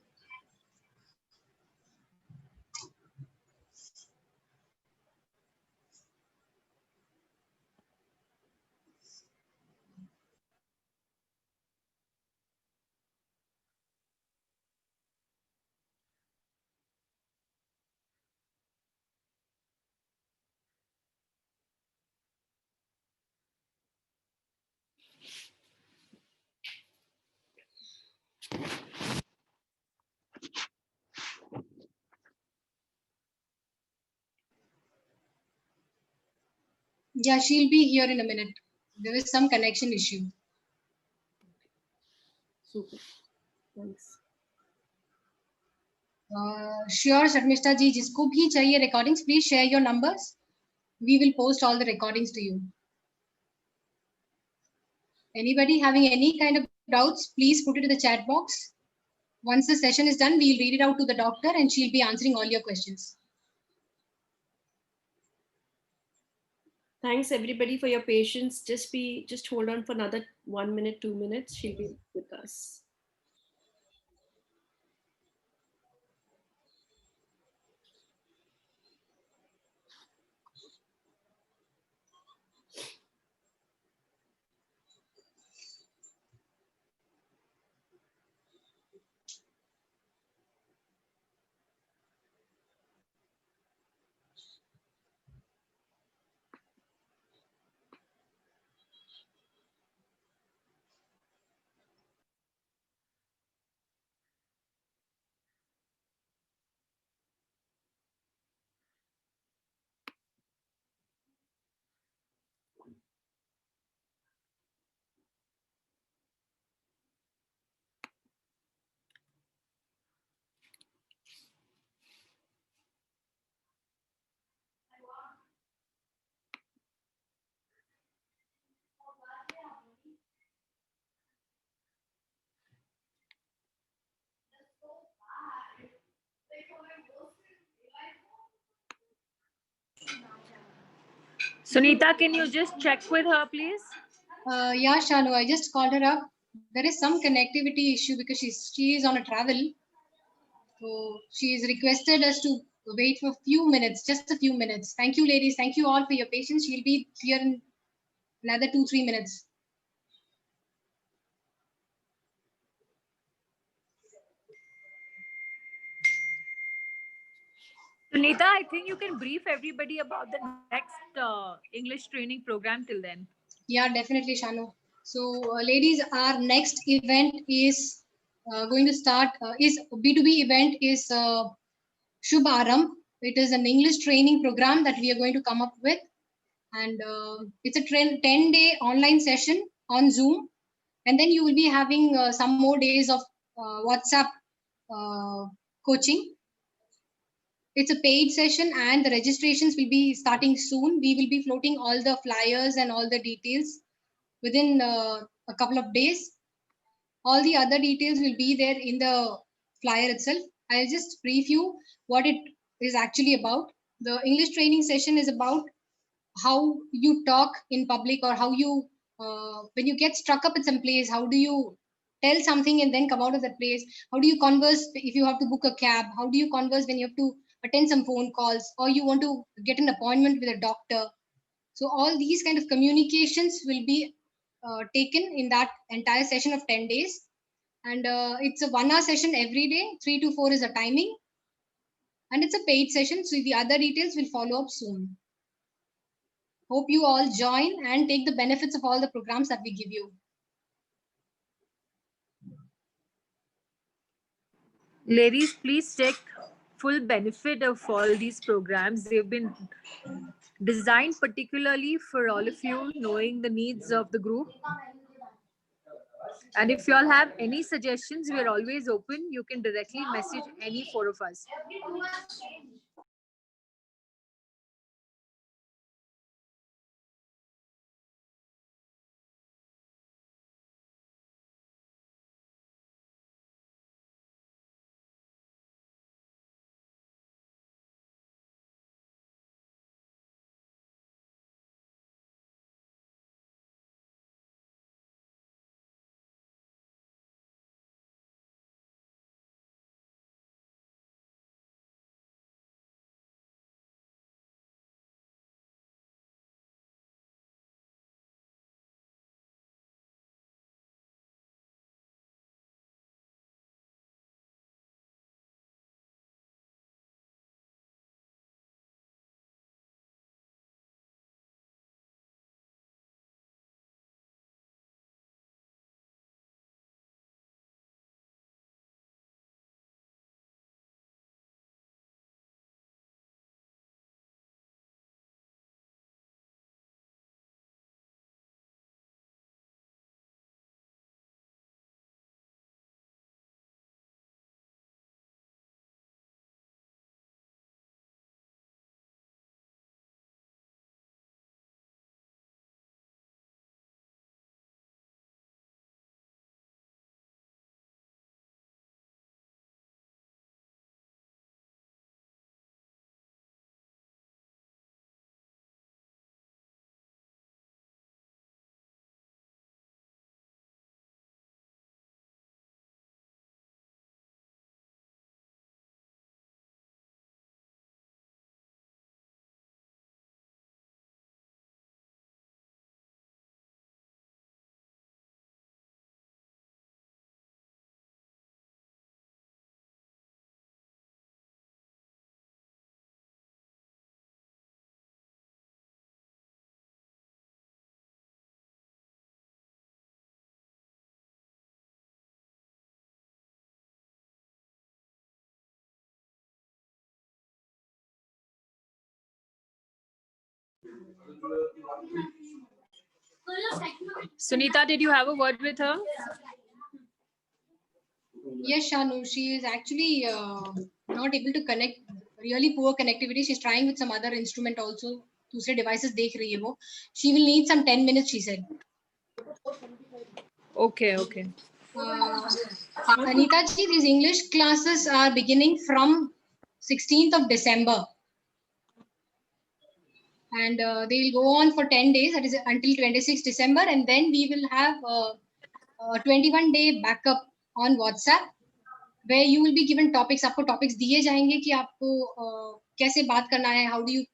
Yeah, she'll be here in a minute. There is some connection issue.
Super. Thanks.
Sure, Sharmishta ji, जिसको भी चाहिए recordings, please share your numbers. We will post all the recordings to you. Anybody having any kind of doubts, please put it in the chat box. Once the session is done, we'll read it out to the doctor and she'll be answering all your questions.
Thanks everybody for your patience. Just hold on for another 1 minute, 2 minutes. She'll be with us.
Sunita, can you just check with her, please?
Yeah, Shanu, I just called her up. There is some connectivity issue because she is on a travel. So she is requested us to wait for a few minutes, just a few minutes. Thank you, ladies. Thank you all for your patience. She'll be here in another 2-3 minutes.
Sunita, I think you can brief everybody about the next English training program till then.
Yeah, definitely, Shanu. So, ladies, our next event is going to start. Is B2B event is Shubh Aram. It is an English training program that we are going to come up with, and it's a 10-day online session on Zoom. And then you will be having some more days of WhatsApp coaching. It's a paid session and the registrations will be starting soon. We will be floating all the flyers and all the details within a couple of days. All the other details will be there in the flyer itself. I'll just brief you what it is actually about. The English training session is about how you talk in public, or how you, when you get struck up at some place, how do you tell something and then come out of that place? How do you converse if you have to book a cab? How do you converse when you have to attend some phone calls, or you want to get an appointment with a doctor? So all these kind of communications will be taken in that entire session of 10 days. And it's a 1 hour session every day. 3 to 4 is the timing. And it's a paid session. So the other details will follow up soon. Hope you all join and take the benefits of all the programs that we give you.
Ladies, please take full benefit of all these programs. They've been designed particularly for all of you, knowing the needs of the group. And if you all have any suggestions, we are always open. You can directly message any 4 of us. Sunita, did you have a word with her?
Yes, Shanu, she is actually not able to connect. Really poor connectivity. She's trying with some other instrument also. दूसरे devices देख रही है वो. She will need some 10 minutes, she said.
Okay, okay.
Anita ji, these English classes are beginning from 16th of December. And they will go on for 10 days, that is until 26th December. And then we will have a 21-day backup on WhatsApp, where you will be given topics. आपको topics दिए जाएंगे कि आपको कैसे बात करना है, how do you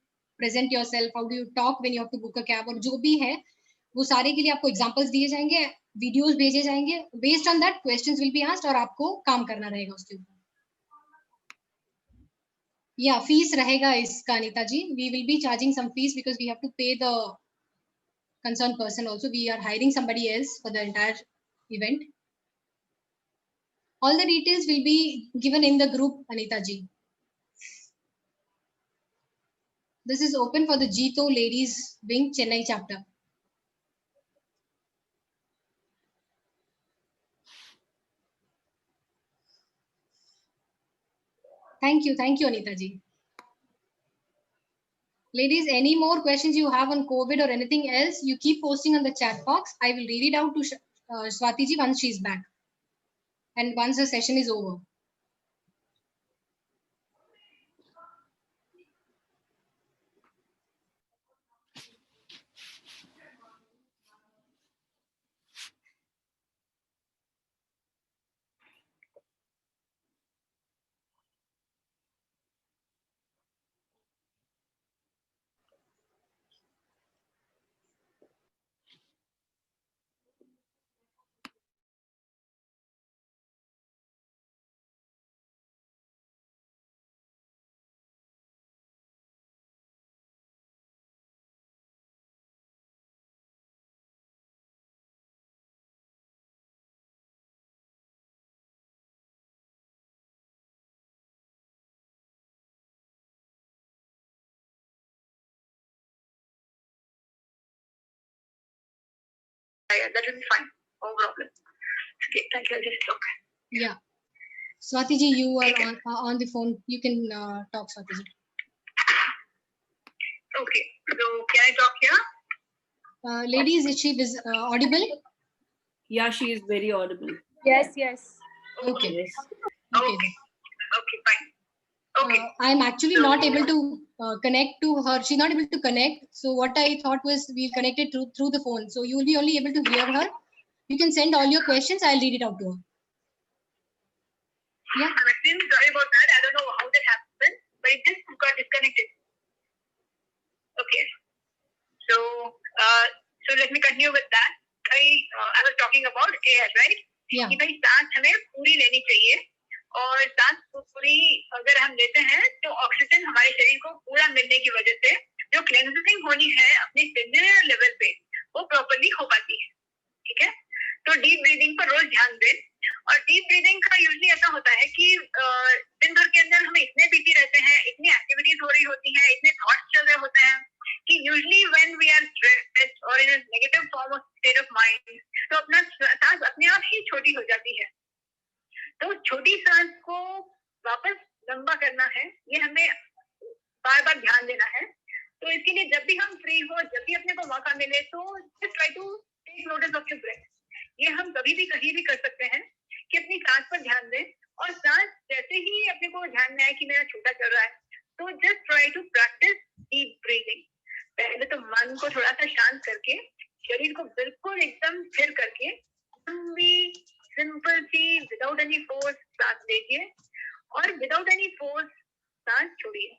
present yourself, how do you talk when you have to book a cab, और जो भी है वो सारे के लिए आपको examples दिए जाएंगे, videos भेजे जाएंगे. Based on that, questions will be asked और आपको काम करना रहेगा उसके ऊपर. Yeah, fees रहेगा इसका अनीता जी. We will be charging some fees because we have to pay the concerned person also. We are hiring somebody else for the entire event. All the details will be given in the group, Anita ji. This is open for the Jito Ladies Wing Chennai chapter. Thank you, Anita ji. Ladies, any more questions you have on COVID or anything else, you keep posting on the chat box. I will read it out to Swati ji once she's back and once the session is over.
Yeah, that will be fine. No problem. Okay, thank you. I'll just talk.
Yeah. Swati ji, you are on the phone. You can talk, Swati ji.
Okay, so can I talk here?
Ladies, is she audible?
Yeah, she is very audible.
Yes, yes.
Okay.
Yes.
Okay.
Okay, fine. Okay.
I'm actually not able to connect to her. She's not able to connect. So what I thought was we'll connect it through the phone. So you will be only able to hear her. You can send all your questions. I'll read it out to her. Yeah.
I'm extremely sorry about that. I don't know how that happened, but it just got disconnected. Okay. So let me continue with that. I was talking about air, right?
Yeah.
कि भाई सांस हमें पूरी लेनी चाहिए और सांस पूरी अगर हम लेते हैं तो ऑक्सीजन हमारे शरीर को पूरा मिलने की वजह से जो क्लेंजिंग होनी है अपने सेलुलर लेवल पे वो प्रॉपर्ली हो पाती है. ठीक है, तो डीप ब्रीदिंग पर रोज ध्यान दें. और डीप ब्रीदिंग का यूजली ऐसा होता है कि दिन भर के अंदर हम इतने बिजी रहते हैं, इतनी एक्टिविटीज हो रही होती हैं, इतने थॉट्स चल रहे होते हैं कि usually when we are stressed और in a negative form of state of mind तो अपना सांस अपने आप ही छोटी हो जाती है. तो छोटी सांस को वापस लंबा करना है, ये हमें बार बार ध्यान देना है. तो इसके लिए जब भी हम फ्री हो, जब भी अपने को मौका मिले तो just try to take notice of your breath. ये हम कभी भी कहीं भी कर सकते हैं कि अपनी सांस पर ध्यान दें और सांस जैसे ही अपने को ध्यान में आए कि मेरा छोटा चल रहा है तो just try to practice deep breathing. पहले तो मन को थोड़ा सा शांत करके शरीर को बिल्कुल एकदम स्थिर करके लंबी सिंपल सी विदाउट एनी फोर्स सांस लीजिए और विदाउट एनी फोर्स सांस छोड़िए.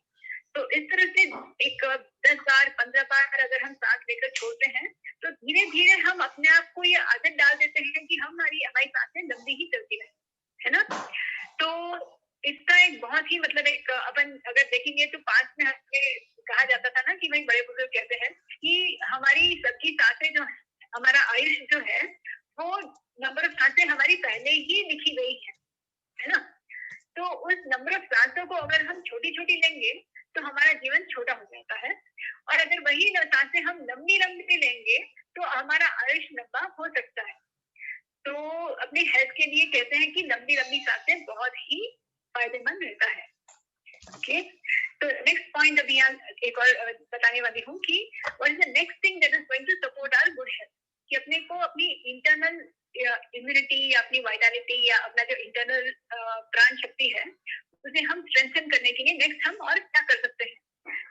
तो इस तरह से एक 10 बार 15 बार अगर हम सांस लेकर छोड़ते हैं तो धीरे धीरे हम अपने आप को ये आदत डाल देते हैं कि हमारी सांसें लंबी ही चलती रहे, है ना. तो इसका एक बहुत ही मतलब एक अपन अगर देखेंगे तो पास में कहा जाता था ना कि भाई बड़े बुजुर्ग कहते हैं कि हमारी सबकी सांसें जो है, हमारा आयुष जो है वो नंबर ऑफ सांसें हमारी पहले ही लिखी गई है ना. तो उस नंबर ऑफ सांसों को अगर हम छोटी छोटी लेंगे तो हमारा जीवन छोटा हो जाता है और अगर वही सांसें हम लंबी लंबी लेंगे तो हमारा आयुष लंबा हो सकता है. तो अपनी हेल्थ के लिए कहते हैं कि लंबी लंबी सांसें बहुत ही फायदेमंद रहता है. ओके, तो नेक्स्ट पॉइंट अभी एक और बताने वाली हूँ कि what is the next thing that is going to support our good health. कि अपने को अपनी इंटरनल इम्यूनिटी या अपनी वाइटलिटी या अपना जो इंटरनल प्राण शक्ति है उसे हम स्ट्रेंथन करने के लिए नेक्स्ट हम और क्या कर सकते हैं.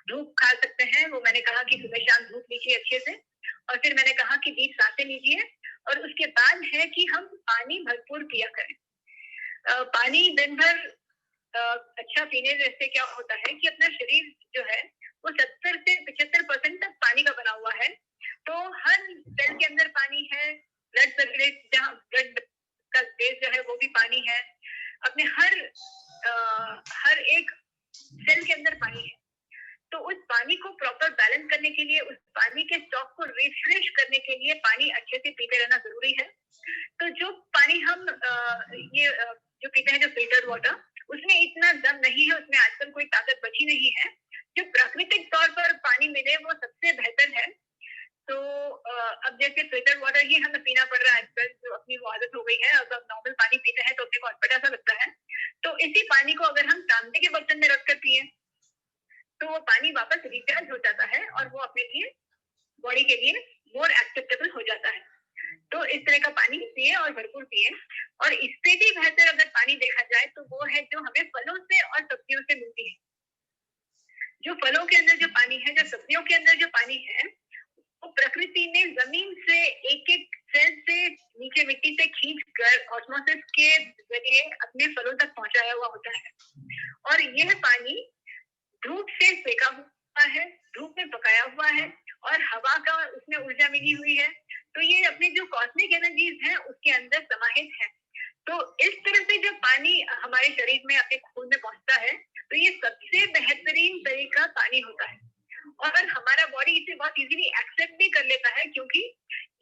धूप खा सकते हैं, वो मैंने कहा कि सुबह शाम धूप लीजिए अच्छे से. और फिर मैंने कहा कि डीप सांसें लीजिए और उसके बाद है कि हम पानी भरपूर पिया करें. पानी दिन भर अच्छा पीने से क्या होता है कि अपना शरीर जो है वो 70 से 75% तक पानी का बना हुआ है. तो हर सेल के अंदर पानी है, ब्लड सर्कुलेट जहाँ ब्लड का स्पेस जो है वो भी पानी है, अपने हर एक सेल के अंदर पानी है. तो उस पानी को प्रॉपर बैलेंस करने के लिए, उस पानी के स्टॉक को रिफ्रेश करने के लिए पानी अच्छे से पीते रहना जरूरी है. तो जो पानी हम जो पीते हैं, जो फिल्टर्ड वाटर, उसमें इतना दम नहीं है, उसमें आजकल कोई ताकत बची नहीं है. जो प्राकृतिक तौर पर पानी मिले वो सबसे बेहतर है. तो अब जैसे फिल्टर वाटर ही हमें पीना पड़ रहा है आजकल, जो अपनी वो आदत हो गई है. अब नॉर्मल पानी पीते हैं तो अपने को अटपटा सा लगता है. तो इसी पानी को अगर हम तांबे के बर्तन में रखकर पिए तो वो पानी वापस रिचार्ज हो जाता है और वो अपने लिए बॉडी के लिए मोर एक्सेप्टेबल हो जाता है। तो इस तरह का पानी पिए और भरपूर पिए। और इससे भी बेहतर अगर पानी देखा जाए तो वो है जो हमें फलों से और सब्जियों से मिलती है। जो फलों के अंदर जो पानी है, जो सब्जियों के अंदर जो पानी है, वो प्रकृति ने जमीन से एक एक सेल से नीचे मिट्टी से खींच कर ऑस्मोसिस के जरिए अपने फलों तक पहुंचाया हुआ होता है। और यह पानी धूप से सेका हुआ है, धूप में पकाया हुआ है और हवा का उसमें ऊर्जा मिली हुई है। तो ये अपने जो कॉस्मिक एनर्जीज हैं उसके अंदर समाहित है। तो इस तरह से जब पानी हमारे शरीर में अपने खून में पहुंचता है तो ये सबसे बेहतरीन तरीका पानी होता है। और हमारा बॉडी इसे बहुत इजीली एक्सेप्ट भी कर लेता है क्योंकि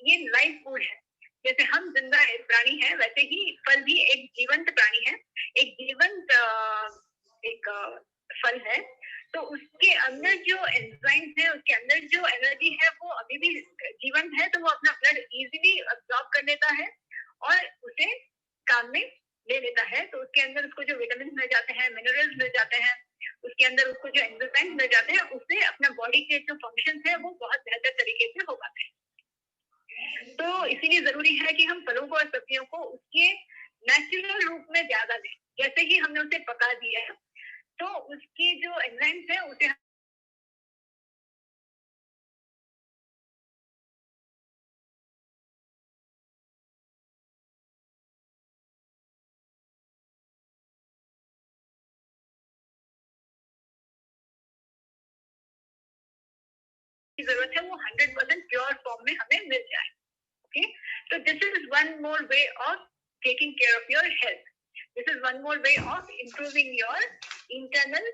ये लाइफ फूड है। जैसे हम जिंदा प्राणी हैं वैसे ही फल भी एक जीवंत प्राणी है, एक जीवंत एक फल है। तो उसके अंदर जो एंजाइम्स है, उसके अंदर जो एनर्जी है वो अभी भी जीवंत है। तो वो अपना ब्लड इजीली अब्सॉर्ब कर लेता है और उसे काम में ले लेता है। तो उसके अंदर उसको जो विटामिन मिल जाते हैं, मिनरल्स मिल जाते हैं, उसके अंदर उसको जो एंजाइम्स मिल जाते हैं, उससे अपना बॉडी के जो फंक्शंस है वो बहुत बेहतर तरीके से हो पाते हैं। तो इसीलिए जरूरी है कि हम फलों को और सब्जियों को उसके नेचुरल रूप में ज्यादा दें। जैसे ही हमने उसे पका दिया तो उसकी जो एंजाइम्स है उसे की जरूरत है वो 100% प्योर फॉर्म में हमें मिल जाए। ओके, तो this is one more way of taking care of your health. This is one more way of improving your internal,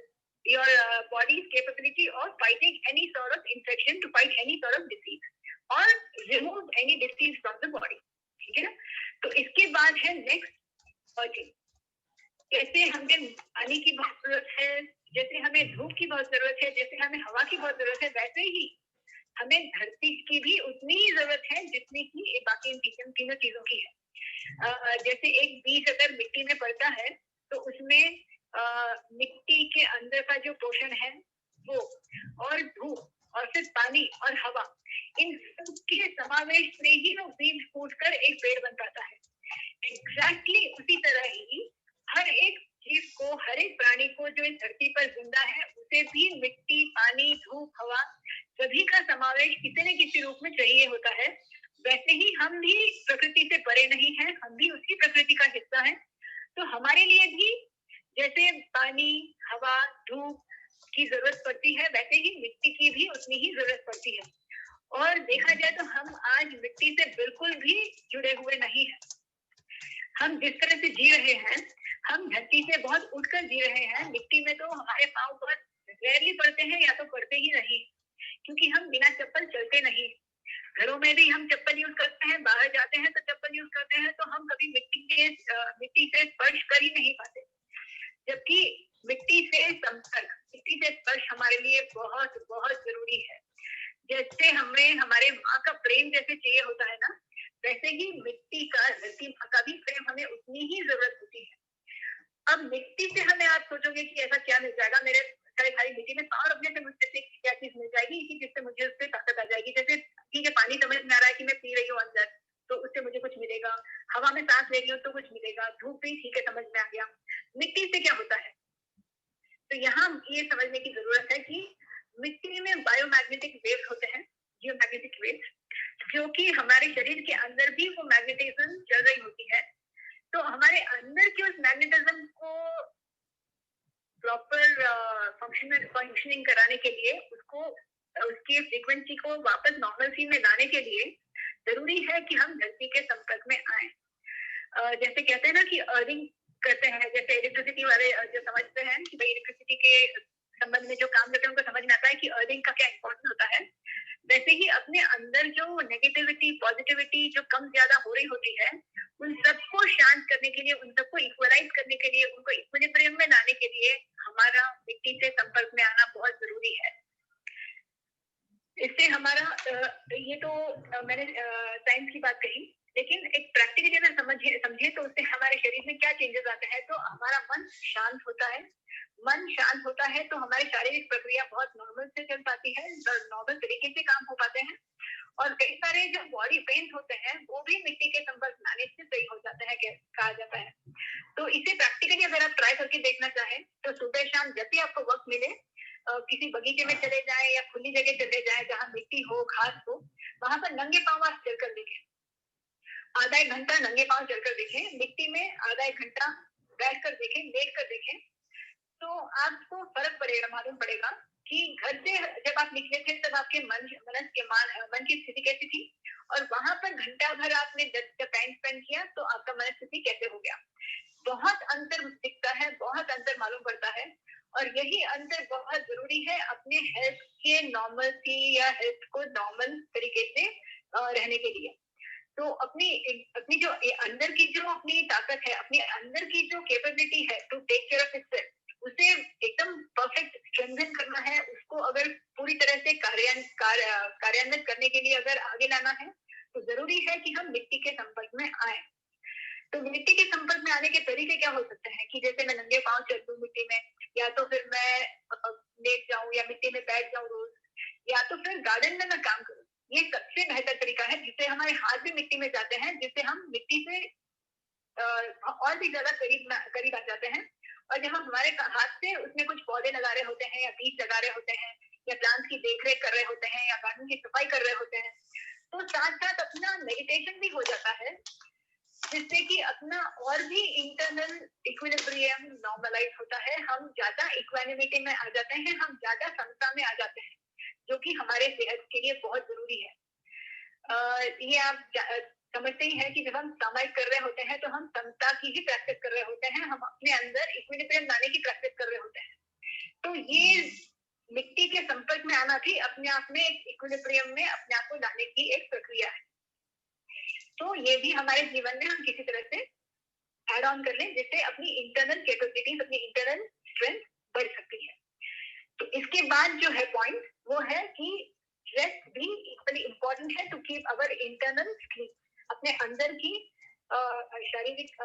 your body's capability of fighting any sort of infection, to fight any sort of disease or remove any disease from the body. ठीक है ना? तो इसके बाद है next earthing. जैसे हमें पानी की बहुत जरूरत है, जैसे हमें धूप की बहुत जरूरत है, जैसे हमें हवा की बहुत जरूरत है, वैसे ही हमें धरती की भी उतनी ही जरूरत है जितनी की बाकी इन तीनों चीजों की है। जैसे एक बीज अगर मिट्टी में पड़ता है तो उसमें मिट्टी के अंदर का जो पोषण है वो, और धूप और फिर पानी और हवा, इन सबके समावेश से ही वो बीज फूटकर एक पेड़ बन पाता है। एग्जैक्टली उसी तरह ही हर एक जीव को, हर एक प्राणी को जो इस धरती पर जिंदा है, उसे भी मिट्टी, पानी, धूप, हवा सभी का समावेश किसी न किसी रूप में चाहिए होता है। वैसे ही हम भी प्रकृति से परे नहीं हैं, हम भी उसी प्रकृति का हिस्सा हैं। तो हमारे लिए भी जैसे पानी, हवा, धूप की जरूरत पड़ती है, वैसे ही मिट्टी की भी उतनी ही जरूरत पड़ती है। और देखा जाए तो हम आज मिट्टी से बिल्कुल भी जुड़े हुए नहीं हैं। हम जिस तरह से जी रहे हैं, हम धरती से बहुत उठकर जी रहे हैं। मिट्टी में तो हमारे पाँव बहुत रेयरली पड़ते हैं या तो पड़ते ही नहीं, क्योंकि हम बिना चप्पल चलते नहीं। घरों में भी हम चप्पल यूज करते हैं, बाहर जाते हैं तो चप्पल यूज करते हैं, तो हम कभी मिट्टी से स्पर्श कर ही नहीं पाते। जबकि मिट्टी से संपर्क, मिट्टी से स्पर्श हमारे लिए बहुत बहुत जरूरी है। जैसे हमें हमारे माँ का प्रेम जैसे चाहिए होता है ना, वैसे ही मिट्टी का, धरती माँ का भी प्रेम हमें उतनी ही जरूरत होती है। अब मिट्टी से हमें आप सोचोगे कि ऐसा क्या मिल जाएगा, मेरे खाली मिट्टी में पाँव रखने से मुझे क्या चीज मिल जाएगी कि जिससे मुझे उससे ताकत आ जाएगी। जैसे ठीक है, पानी समझ में आ रहा है कि मैं पी रही हूँ अंदर, तो उससे मुझे कुछ मिलेगा। हवा में सांस ले रही हूँ तो कुछ मिलेगा। धूप भी ठीक है, समझ में आ गया। मिट्टी से क्या होता है? तो यहाँ ये समझने की जरूरत है कि मिट्टी में बायोमैग्नेटिक वेव्स होते हैं, जियोमैग्नेटिक वेव्स, जो कि हमारे शरीर के अंदर भी वो मैग्नेटिज्म चल रही होती है। तो हमारे अंदर की उस मैग्नेटिज्म को प्रॉपर फंक्शनिंग कराने के लिए, उसको, उसकी फ्रीक्वेंसी को वापस नॉर्मलसी में लाने के लिए जरूरी है कि हम धरती के संपर्क में आए। जैसे कहते हैं ना कि अर्थिंग करते हैं, जैसे इलेक्ट्रिसिटी वाले जो समझते हैं कि भाई इलेक्ट्रिसिटी के संबंध में जो काम करते हैं उनको समझ में आता है कि अर्थिंग का क्या इम्पोर्टेंस होता है। वैसे ही अपने अंदर जो नेगेटिविटी, पॉजिटिविटी जो कम ज्यादा हो रही होती है, उन सबको शांत करने के लिए, उन सबको इक्वलाइज करने के लिए, उनको इक्विलिब्रियम में लाने के लिए हमारा मिट्टी से संपर्क में आना बहुत जरूरी है। इससे हमारा ये तो मैंने साइंस की बात कही, लेकिन एक प्रैक्टिकली अगर समझे तो उससे हमारे शरीर में क्या चेंजेस आते हैं, तो हमारा मन शांत होता है। मन शांत होता है तो हमारी शारीरिक प्रक्रिया बहुत नॉर्मल से चल पाती है, नॉर्मल तरीके से काम हो पाते हैं, और कई सारे जो बॉडी पेन होते हैं वो भी मिट्टी के संपर्क में आने से सही हो जाते हैं, कहा जाता है। तो इसे प्रैक्टिकली अगर आप ट्राई करके देखना चाहें तो सुबह शाम जब भी आपको वक्त मिले किसी बगीचे में चले जाएं या खुली जगह चले जाएं जहाँ मिट्टी हो, घास हो, वहां पर नंगे पांव आप चलकर देखें। आधा एक घंटा नंगे पांव चलकर देखें, मिट्टी में आधा एक घंटा बैठ कर देखें, लेट कर देखें, तो आपको फर्क पड़ेगा, मालूम पड़ेगा कि घर से जब आप निकले थे तब आपके मन की स्थिति कैसी थी, और वहां पर घंटा भर आपने टाइम स्पेंड किया तो आपका मन स्थिति कैसे हो गया। बहुत अंतर दिखता है, बहुत अंतर मालूम पड़ता है, और यही अंतर बहुत जरूरी है अपने हेल्थ के नॉर्मलसी या हेल्थ को नॉर्मल तरीके से रहने के लिए। तो अपनी जो अंदर की जो अपनी ताकत है, अपने अंदर की जो कैपेबिलिटी है to take care of itself, उसे एकदम परफेक्ट स्ट्रेंथन करना है। उसको अगर पूरी तरह से कार्यान्वित करने के लिए अगर आगे लाना है तो जरूरी है कि हम मिट्टी के संपर्क में आए। तो मिट्टी के संपर्क में आने के तरीके क्या हो सकते हैं कि जैसे मैं नंगे पांव चल दूं मिट्टी में, या तो फिर मैं लेट जाऊं या मिट्टी में बैठ जाऊं रोज, या तो फिर गार्डन में मैं काम करूं। ये सबसे बेहतर तरीका है, जिससे हमारे हाथ भी मिट्टी में जाते हैं, जिससे हम मिट्टी से और भी ज्यादा करीब आ जाते हैं। और जब हम हमारे हाथ से उसमें कुछ पौधे लगा रहे होते हैं या बीज लगा रहे होते हैं या प्लांट की देखरेख कर रहे होते हैं या गार्डन की सफाई कर रहे होते हैं, तो साथ साथ अपना मेडिटेशन भी हो जाता है, जिससे कि अपना और भी इंटरनल इक्विलिब्रियम नॉर्मलाइज होता है। हम ज्यादा इक्वानिमिटी में आ जाते हैं, हम ज्यादा समता में आ जाते हैं, जो कि हमारे सेहत के लिए बहुत जरूरी है। ये आप समझते ही हैं कि जब हम सामायिक कर रहे होते हैं तो हम समता की ही प्रैक्टिस कर रहे होते हैं, हम अपने अंदर इक्विलिब्रियम लाने की प्रैक्टिस कर रहे होते हैं। तो ये मिट्टी के संपर्क में आना भी अपने आप में एक इक्विलिब्रियम में अपने आप को लाने की एक प्रक्रिया है। तो ये भी हमारे जीवन में हम किसी तरह से ऐड ऑन कर लें, जिससे अपनी इंटरनल कैपेबिलिटीज, अपनी इंटरनल स्ट्रेंथ बढ़ सकती है। तो इसके बाद जो है पॉइंट वो है कि रेस्ट भी इक्वली इम्पोर्टेंट है to keep our internal sleep. अपने अंदर की शारीरिक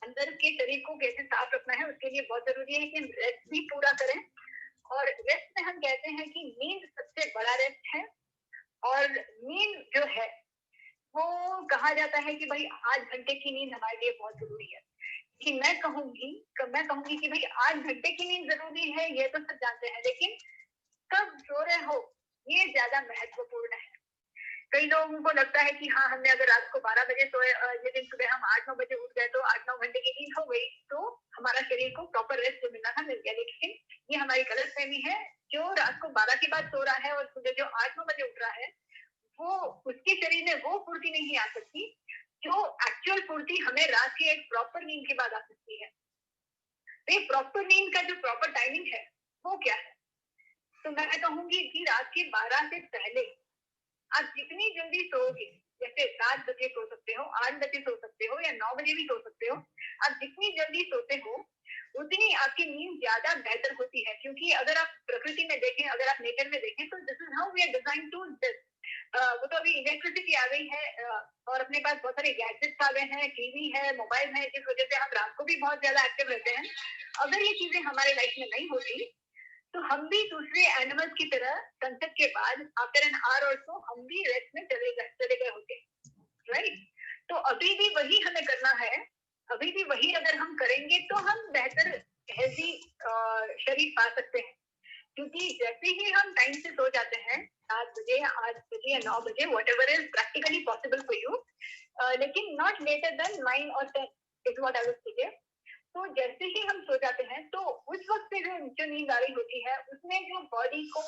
अंदर के शरीर को कैसे साफ रखना है, उसके लिए बहुत जरूरी है कि हम रेस्ट भी पूरा करें। और रेस्ट में हम कहते हैं कि नींद सबसे बड़ा रेस्ट है, और नींद जो है वो कहा जाता है कि भाई 8 घंटे की नींद हमारे लिए बहुत जरूरी है। कि मैं कहूंगी कि भाई 8 घंटे की नींद जरूरी है, ये तो सब जानते हैं, लेकिन कब सो रहे हो ये ज्यादा महत्वपूर्ण है। कई लोगों को लगता है कि हाँ, हमने अगर रात को 12 बजे सोए, लेकिन सुबह हम 8-9 बजे उठ गए तो 8-9 घंटे की नींद हो गई, तो हमारा शरीर को प्रॉपर रेस्ट मिलना था, मिल गया। लेकिन ये हमारी गलतफहमी है। जो रात को 12 के बाद सो रहा है और सुबह जो 8-9 बजे उठ रहा है, वो उसके शरीर में वो फुर्ती नहीं आ सकती जो एक्चुअल फुर्ती हमें रात की एक प्रॉपर नींद के बाद आ सकती है। तो ये प्रॉपर नींद का जो प्रॉपर टाइमिंग है वो क्या है? तो मैं कहूंगी कि रात के 12 से पहले आप जितनी जल्दी सोओगे, जैसे 7 बजे सो सकते हो, 8 बजे सो सकते हो, या 9 बजे भी सो सकते हो, आप जितनी जल्दी सोते हो उतनी आपकी नींद ज्यादा बेहतर होती है। क्योंकि अगर आप प्रकृति में देखें, अगर आप नेचर में देखें, तो this is how we are design to this. वो तो अभी इलेक्ट्रिसिटी आ गई है और अपने पास बहुत सारे गैजेट्स आ गए हैं, टीवी है, मोबाइल है, जिस वजह से हम रात को भी बहुत ज्यादा एक्टिव रहते हैं। अगर ये चीजें हमारे लाइफ में नहीं होती तो हम भी दूसरे एनिमल्स की तरह सनसेट के बाद आफ्टर एन आवर और सो हम भी रेस्ट में चले गए होते, राइट? तो अभी भी वही हमें करना है। अभी भी वही अगर हम करेंगे तो हम बेहतर हेल्दी शरीर पा सकते हैं। क्योंकि जैसे ही हम टाइम से सो जाते हैं, 7 बजे, 8 बजे या 9 बजे, whatever is practically possible for you, लेकिन नॉट लेटर देन 9 और 10 is what I would suggest. तो जैसे ही हम सो जाते हैं तो उस वक्त से जो नींद आ रही होती है उसमें जो बॉडी को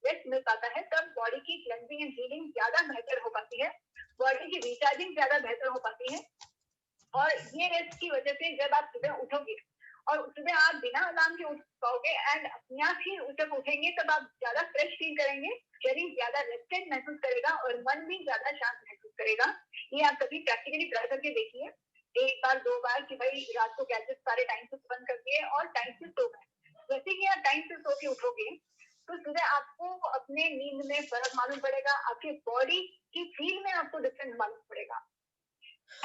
रेस्ट मिल पाता है, तब बॉडी की क्लेंजिंग एंड हीलिंग ज्यादा बेहतर हो पाती है, बॉडी की रिचार्जिंग ज्यादा बेहतर हो पाती है। और ये रेस्ट की वजह से जब आप सुबह उठोगे और सुबह आप बिना अलार्म के उठ पाओगे एंड अपने आप ही जब उठेंगे तब आप ज्यादा फ्रेश फील करेंगे, शरीर ज्यादा रेस्टेड महसूस करेगा और मन भी ज्यादा शांत महसूस करेगा। ये आप कभी प्रैक्टिकली ट्राई करके देखिए, 1 बार 2 बार, कि भाई रात को गैजेट सारे टाइम से बंद कर दिए और टाइम से सो गए। जैसे ही आप टाइम से सो के उठोगे तो सुबह आपको अपने नींद में फर्क मालूम पड़ेगा, आपके बॉडी की फील में आपको डिफरेंस मालूम पड़ेगा।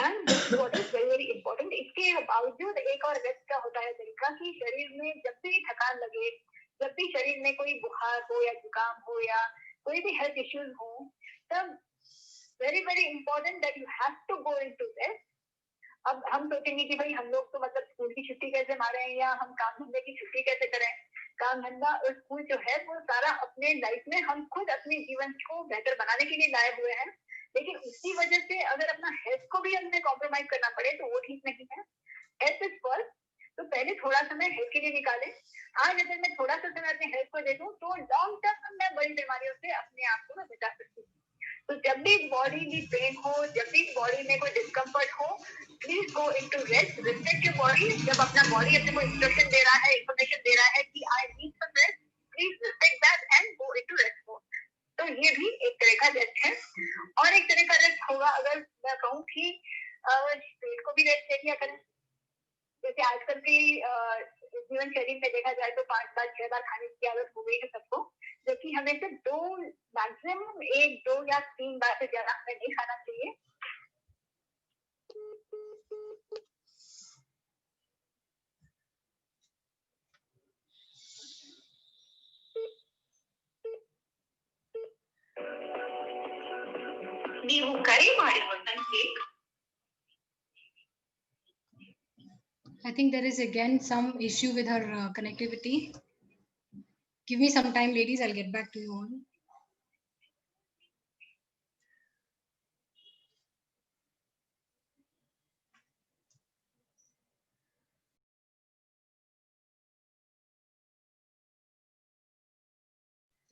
And this is what is very very important. इसके बावजूद एक और रेस्ट का होता है तरीका कि शरीर में जब भी थकान लगे, जब भी शरीर में कोई बुखार हो या जुकाम हो या कोई भी हेल्थ इश्यूज हो, तब very very important that you have to go into rest. अब हम सोचेंगे कि भाई हम लोग तो मतलब स्कूल की छुट्टी कैसे मारे या हम काम धंधे की छुट्टी कैसे करें। काम धंधा और स्कूल जो है वो सारा अपने लाइफ में हम खुद अपने जीवन को बेहतर बनाने के लिए लाए हुए हैं, लेकिन उसकी वजह से अगर अपना हेल्थ को भी हमें कॉम्प्रोमाइज करना पड़े तो वो ठीक नहीं है। हेल्थ इज फर्स्ट, तो पहले थोड़ा समय हेल्थ के लिए निकालें। आज अगर मैं थोड़ा सा समय अपने हेल्थ को दे दूं तो लॉन्ग टर्म में बड़ी बीमारियों से अपने आप को मैं बचा सकती हूँ। तो जब भी बॉडी में पेन हो, जब भी बॉडी में कोई डिस्कम्फर्ट हो, please go into rest, respect your body. जब अपना बॉडी अपने को इंस्ट्रक्शन दे रहा है, इंफॉर्मेशन दे रहा है कि I need some rest, please respect that and go into rest mode. तो ये भी एक तरह का रेस्ट है। और एक तरह का रेस्ट होगा, अगर मैं कहूँ कि पेट को भी रेस्ट दे दिया करें। जैसे आजकल की जीवन शैली में देखा जाए तो 5 बार 6 बार खाने की आदत हो गई है सबको, जो कि हमें सिर्फ 2 मैक्सिमम 1 2 या 3 बार से ज्यादा हमें नहीं खाना चाहिए। ನೀವು ಕರೆ ಮಾಡಿರುವ ಸಂಖ್ಯೆ
I think there is again some issue with her connectivity. Give me some time, ladies. I'll get back to you all.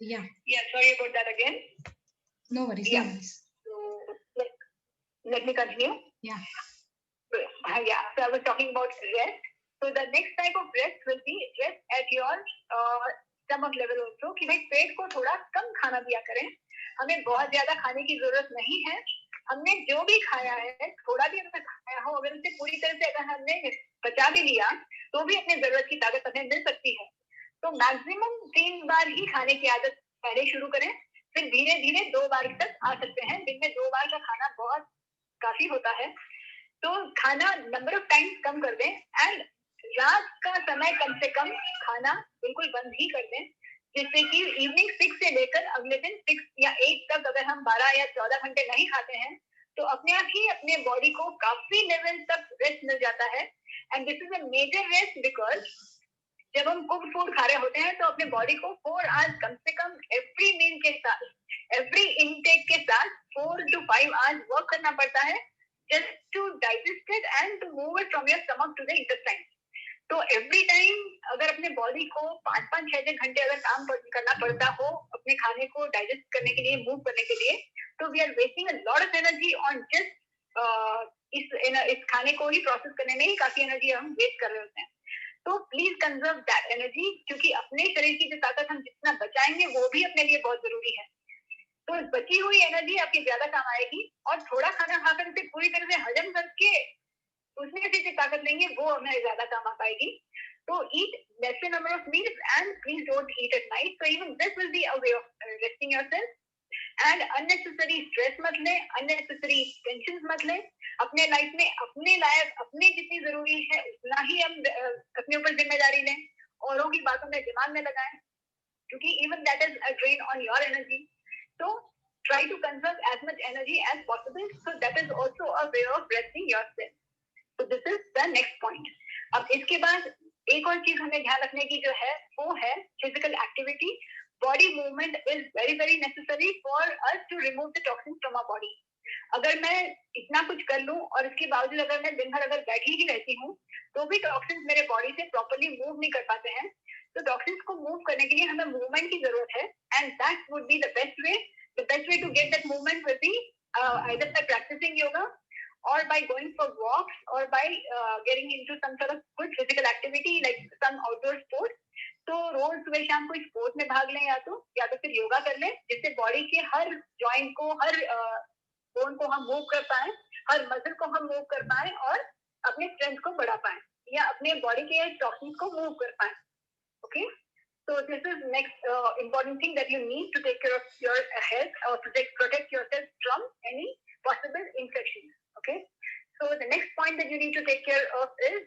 Yeah.
Yeah, sorry about that again.
No worries.
Yeah.
No worries.
So let me continue.
Yeah.
Yeah. So I was talking about rest. So the next type of rest will be rest at your stomach level also, कि भाई पेट को थोड़ा कम खाना दिया करें। हमें बहुत ज्यादा खाने की जरूरत नहीं है। हमने जो भी खाया है, थोड़ा भी अगर खाया हो, अगर उसे पूरी तरह से अगर हमने पचा भी लिया तो भी अपने जरूरत की ताकत हमें मिल सकती है। तो मैक्सिमम 3 बार ही खाने की आदत पहले शुरू करें, फिर धीरे धीरे 2 बार तक आ सकते हैं। दिन में 2 बार का खाना बहुत काफी होता है, तो खाना नंबर ऑफ टाइम्स कम कर दें। एंड रात का समय कम से कम खाना बिल्कुल बंद ही कर दें, जिससे कि इवनिंग 6 से लेकर अगले दिन 6 या 8 तक अगर हम 12 या 14 घंटे नहीं खाते हैं तो अपने आप ही अपने बॉडी को काफी लेवल तक रेस्ट मिल जाता है। And this is a major rest because जब हम कुक फूड खा रहे होते हैं तो अपने बॉडी को 4 आवर्स कम से कम एवरी मील के साथ, एवरी इनटेक के साथ 4 to 5 आवर्स वर्क करना पड़ता है just to digest it and to move it from your stomach to the intestine. तो एवरी टाइम अगर अपने बॉडी को 5-5-6 घंटे अगर काम करना पड़ता हो अपने खाने को डाइजेस्ट करने के लिए, मूव करने के लिए, तो we are wasting a lot of energy on just इस खाने को ही प्रोसेस करने में ही काफी एनर्जी हम वेस्ट कर रहे होते हैं। तो प्लीज कंजर्व दैट एनर्जी, क्योंकि अपने शरीर की जो ताकत हम जितना बचाएंगे वो भी अपने लिए बहुत जरूरी है। तो बची हुई एनर्जी आपकी ज्यादा काम आएगी, और थोड़ा खाना खाकर उसे पूरी तरह से हजम करके उसमें से जो ताकत लेंगे वो हमें ज्यादा काम आ पाएगी। तो eat lesser number of meals and please don't eat at night. So even this will be a way of resting yourself. And unnecessary stress मत लें, अननेसेसरी टेंशन मत लें। अपने लाइफ में अपने लायक अपने जितनी जरूरी है उतना ही हम अपने ऊपर जिम्मेदारी लें, औरों की बातों में दिमाग में लगाएं, क्योंकि even that is a drain on your energy. तो try to conserve as much energy as possible, so that is also a way of resting yourself. So this is the next point. अब इसके बाद एक और चीज हमें ध्यान रखने की जो है वो है physical activity. Body movement is very very necessary for us to remove the toxins from our body. अगर मैं इतना कुछ कर लूं और इसके बावजूद अगर मैं दिन भर अगर बैठी ही रहती हूँ तो भी टॉक्सिन्स मेरे बॉडी से प्रॉपर्ली मूव नहीं कर पाते हैं। तो टॉक्सिन्स को मूव करने के लिए हमें मूवमेंट की जरूरत है, and that would be the best way. The best way to get that movement will be either by practicing yoga or by going for walks or by getting into some sort of good physical activity like some outdoor sports. तो रोज सुबह शाम कोई sport में भाग लें या तो फिर योगा कर लें, जिससे बॉडी के हर जॉइंट को, हर बोन को हम मूव कर पाए, हर मसल को हम मूव कर पाए और अपने स्ट्रेंथ को बढ़ा पाए या अपने बॉडी के टॉक्सिन्स को मूव कर पाए। Okay, so this is next important thing that you need to take care of your health or protect yourself from any possible infections. Okay, So the next point that you need to take care of is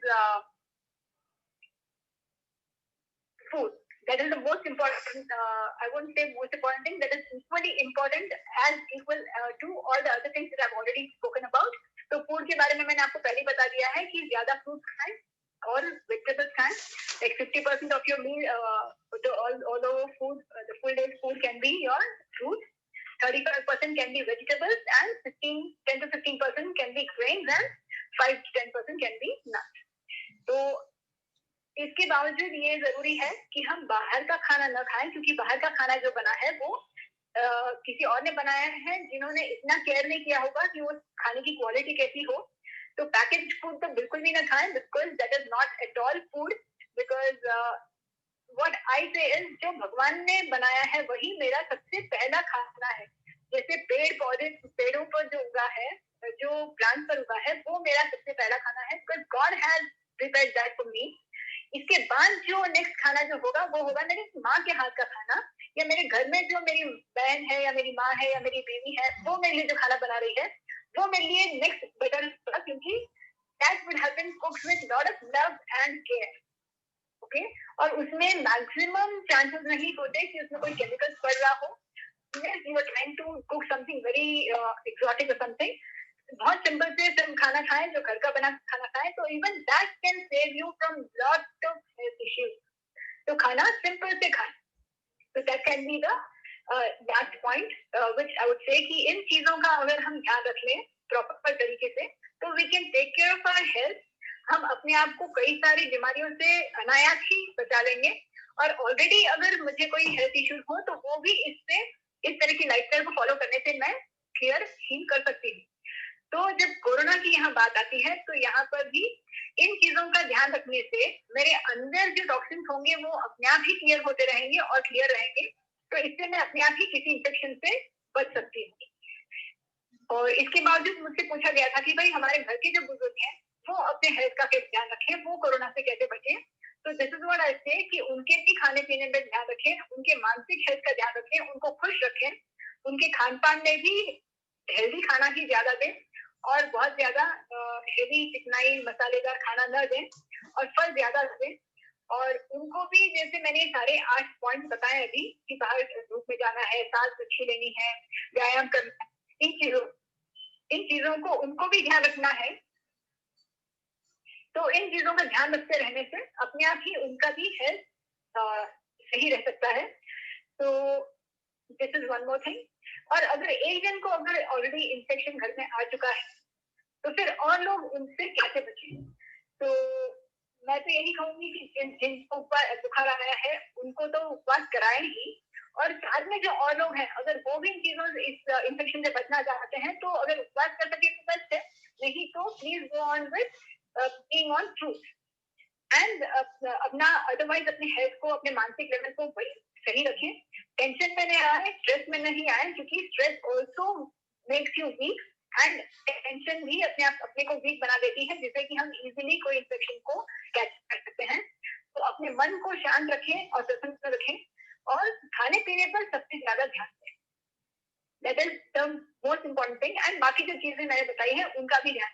food. That is the most important, I won't say most important thing, that is equally important as equal to all the other things that I've already spoken about. तो food के बारे में मैंने आपको पहले बता दिया है कि ज्यादा फ्रूट खाएं और वेजिटेबल्स खाएं. Like 50% of your meal, although food, the full day's food can be your fruit, 35% can be vegetables, and 10 to 15% can be grains, and 5 to 10% can be nuts. तो इसके बावजूद ये जरूरी है कि हम बाहर का खाना न खाएं, क्योंकि बाहर का खाना जो बना है वो किसी और ने बनाया है जिन्होंने इतना केयर नहीं किया होगा कि वो खाने की क्वालिटी कैसी हो. तो पैकेज फूड तो बिल्कुल भी ना खाएं, because that is not at all food. Because what I से इज, जो भगवान ने बनाया है वही मेरा सबसे पहला खाना है. जैसे पेड़ पौधे, पेड़ों पर जो उगा है, जो प्लांट पर उगा है, वो मेरा सबसे पहला खाना है, because God has prepared that for me. इसके बाद जो नेक्स्ट खाना जो होगा वो होगा मेरी माँ के हाथ का खाना, या मेरे घर में जो मेरी बहन है या मेरी माँ है या मेरी बीवी है वो मेरे लिए जो खाना बना रही है वो मेरे लिए नेक्स्ट बेटर होगा, क्योंकि that would have been cooked with lot of love and care. Okay, और उसमें मैक्सिमम चांसेस नहीं होते कि उसमें कोई केमिकल्स पड़ रहा हो. You are trying to cook something very exotic or something. बहुत सिंपल से सिर्फ खाना खाएं, जो घर का बना खाना खाएं, तो even that can save you from lot of health issues. तो खाना सिंपल से खाएं. तो that can be the last point which I would say कि इन चीजों का अगर हम ध्यान रख लें प्रॉपर तरीके से तो we can take care of our health. हम अपने आप को कई सारी बीमारियों से अनायास ही बचा लेंगे. और ऑलरेडी अगर मुझे कोई हेल्थ इश्यूज हो तो वो भी इससे, इस तरह की लाइफस्टाइल को फॉलो करने से मैं क्लियर ही कर सकती हूँ. तो जब कोरोना की यहाँ बात आती है तो यहाँ पर भी इन चीजों का ध्यान रखने से मेरे अंदर जो टॉक्सिन्स होंगे वो अपने आप ही क्लियर होते रहेंगे और क्लियर रहेंगे. तो इससे मैं अपने आप ही किसी इन्फेक्शन से बच सकती हूँ. और इसके बावजूद मुझसे पूछा गया था कि भाई हमारे घर के जो बुजुर्ग हैं वो अपने हेल्थ का कैसे ध्यान रखें, वो कोरोना से कैसे बचें. तो दिस इज व्हाट आई से कि उनके भी खाने पीने में ध्यान रखें, उनके मानसिक हेल्थ का ध्यान रखें, उनको खुश रखें, उनके खान पान में भी हेल्दी खाना ही ज्यादा दें और बहुत ज्यादा हेवी चिकनाई मसालेदार खाना न दें और फल ज्यादा दें. और उनको भी जैसे मैंने सारे 8 पॉइंट बताए अभी कि बाहर धूप में जाना है, सांस अच्छी लेनी है, व्यायाम करना है, इन चीजों को उनको भी ध्यान रखना है. तो इन चीजों का ध्यान रखते रहने से अपने आप ही उनका भी हेल्थ सही रह सकता है. तो this is one more thing. और अगर एक जन को अगर ऑलरेडी इन्फेक्शन घर में आ चुका है तो फिर और लोग उनसे कैसे बचें. तो मैं तो यही कहूंगी कि जिनको बुखार आया है उनको तो उपवास कराएं ही, और साथ में जो और लोग हैं अगर वो भी इन चीजों से, इस इन्फेक्शन से बचना चाहते हैं तो अगर उपवास कर सके तो बेस्ट है, नहीं तो please go on with being on fruit and अपना अदरवाइज अपने हेल्थ को, अपने मानसिक लेवल को भाई सही रखें. टेंशन में नहीं आए, स्ट्रेस में नहीं आए, क्योंकि stress also makes you weak and tension भी अपने को वीक बना देती है, जिससे कि हम इजीली कोई इन्फेक्शन को कैच कर सकते हैं. तो अपने मन को शांत रखें और प्रसन्न रखें और खाने पीने पर सबसे ज्यादा ध्यान दें. That is the most important thing. And बाकी जो चीजें मैंने बताई है उनका भी ध्यान,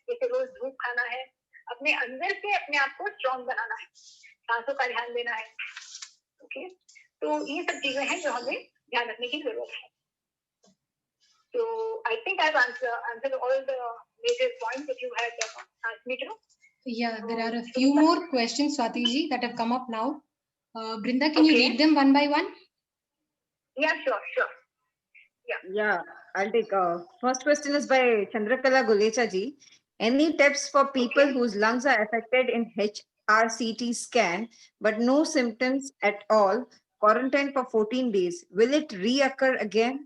जैसे रोज धूप खाना है, अपने अंदर से अपने आप को स्ट्रॉन्ग बनाना है, सांसों का ध्यान देना है. ओके, तो ये सब चीजें हैं जो हमें ध्यान रखने की जरूरत है. So I think I've answered all the major points that you had asked me to.
Yeah, there are a few more questions, Swati ji, that have come up now. Brinda, can you read them one by one?
Yeah, sure.
Yeah, I'll take. First question is by Chandrakala Gulecha ji. Any tips for people whose lungs are affected in HRCT scan but no symptoms at all? Quarantine for 14 days. Will it reoccur again?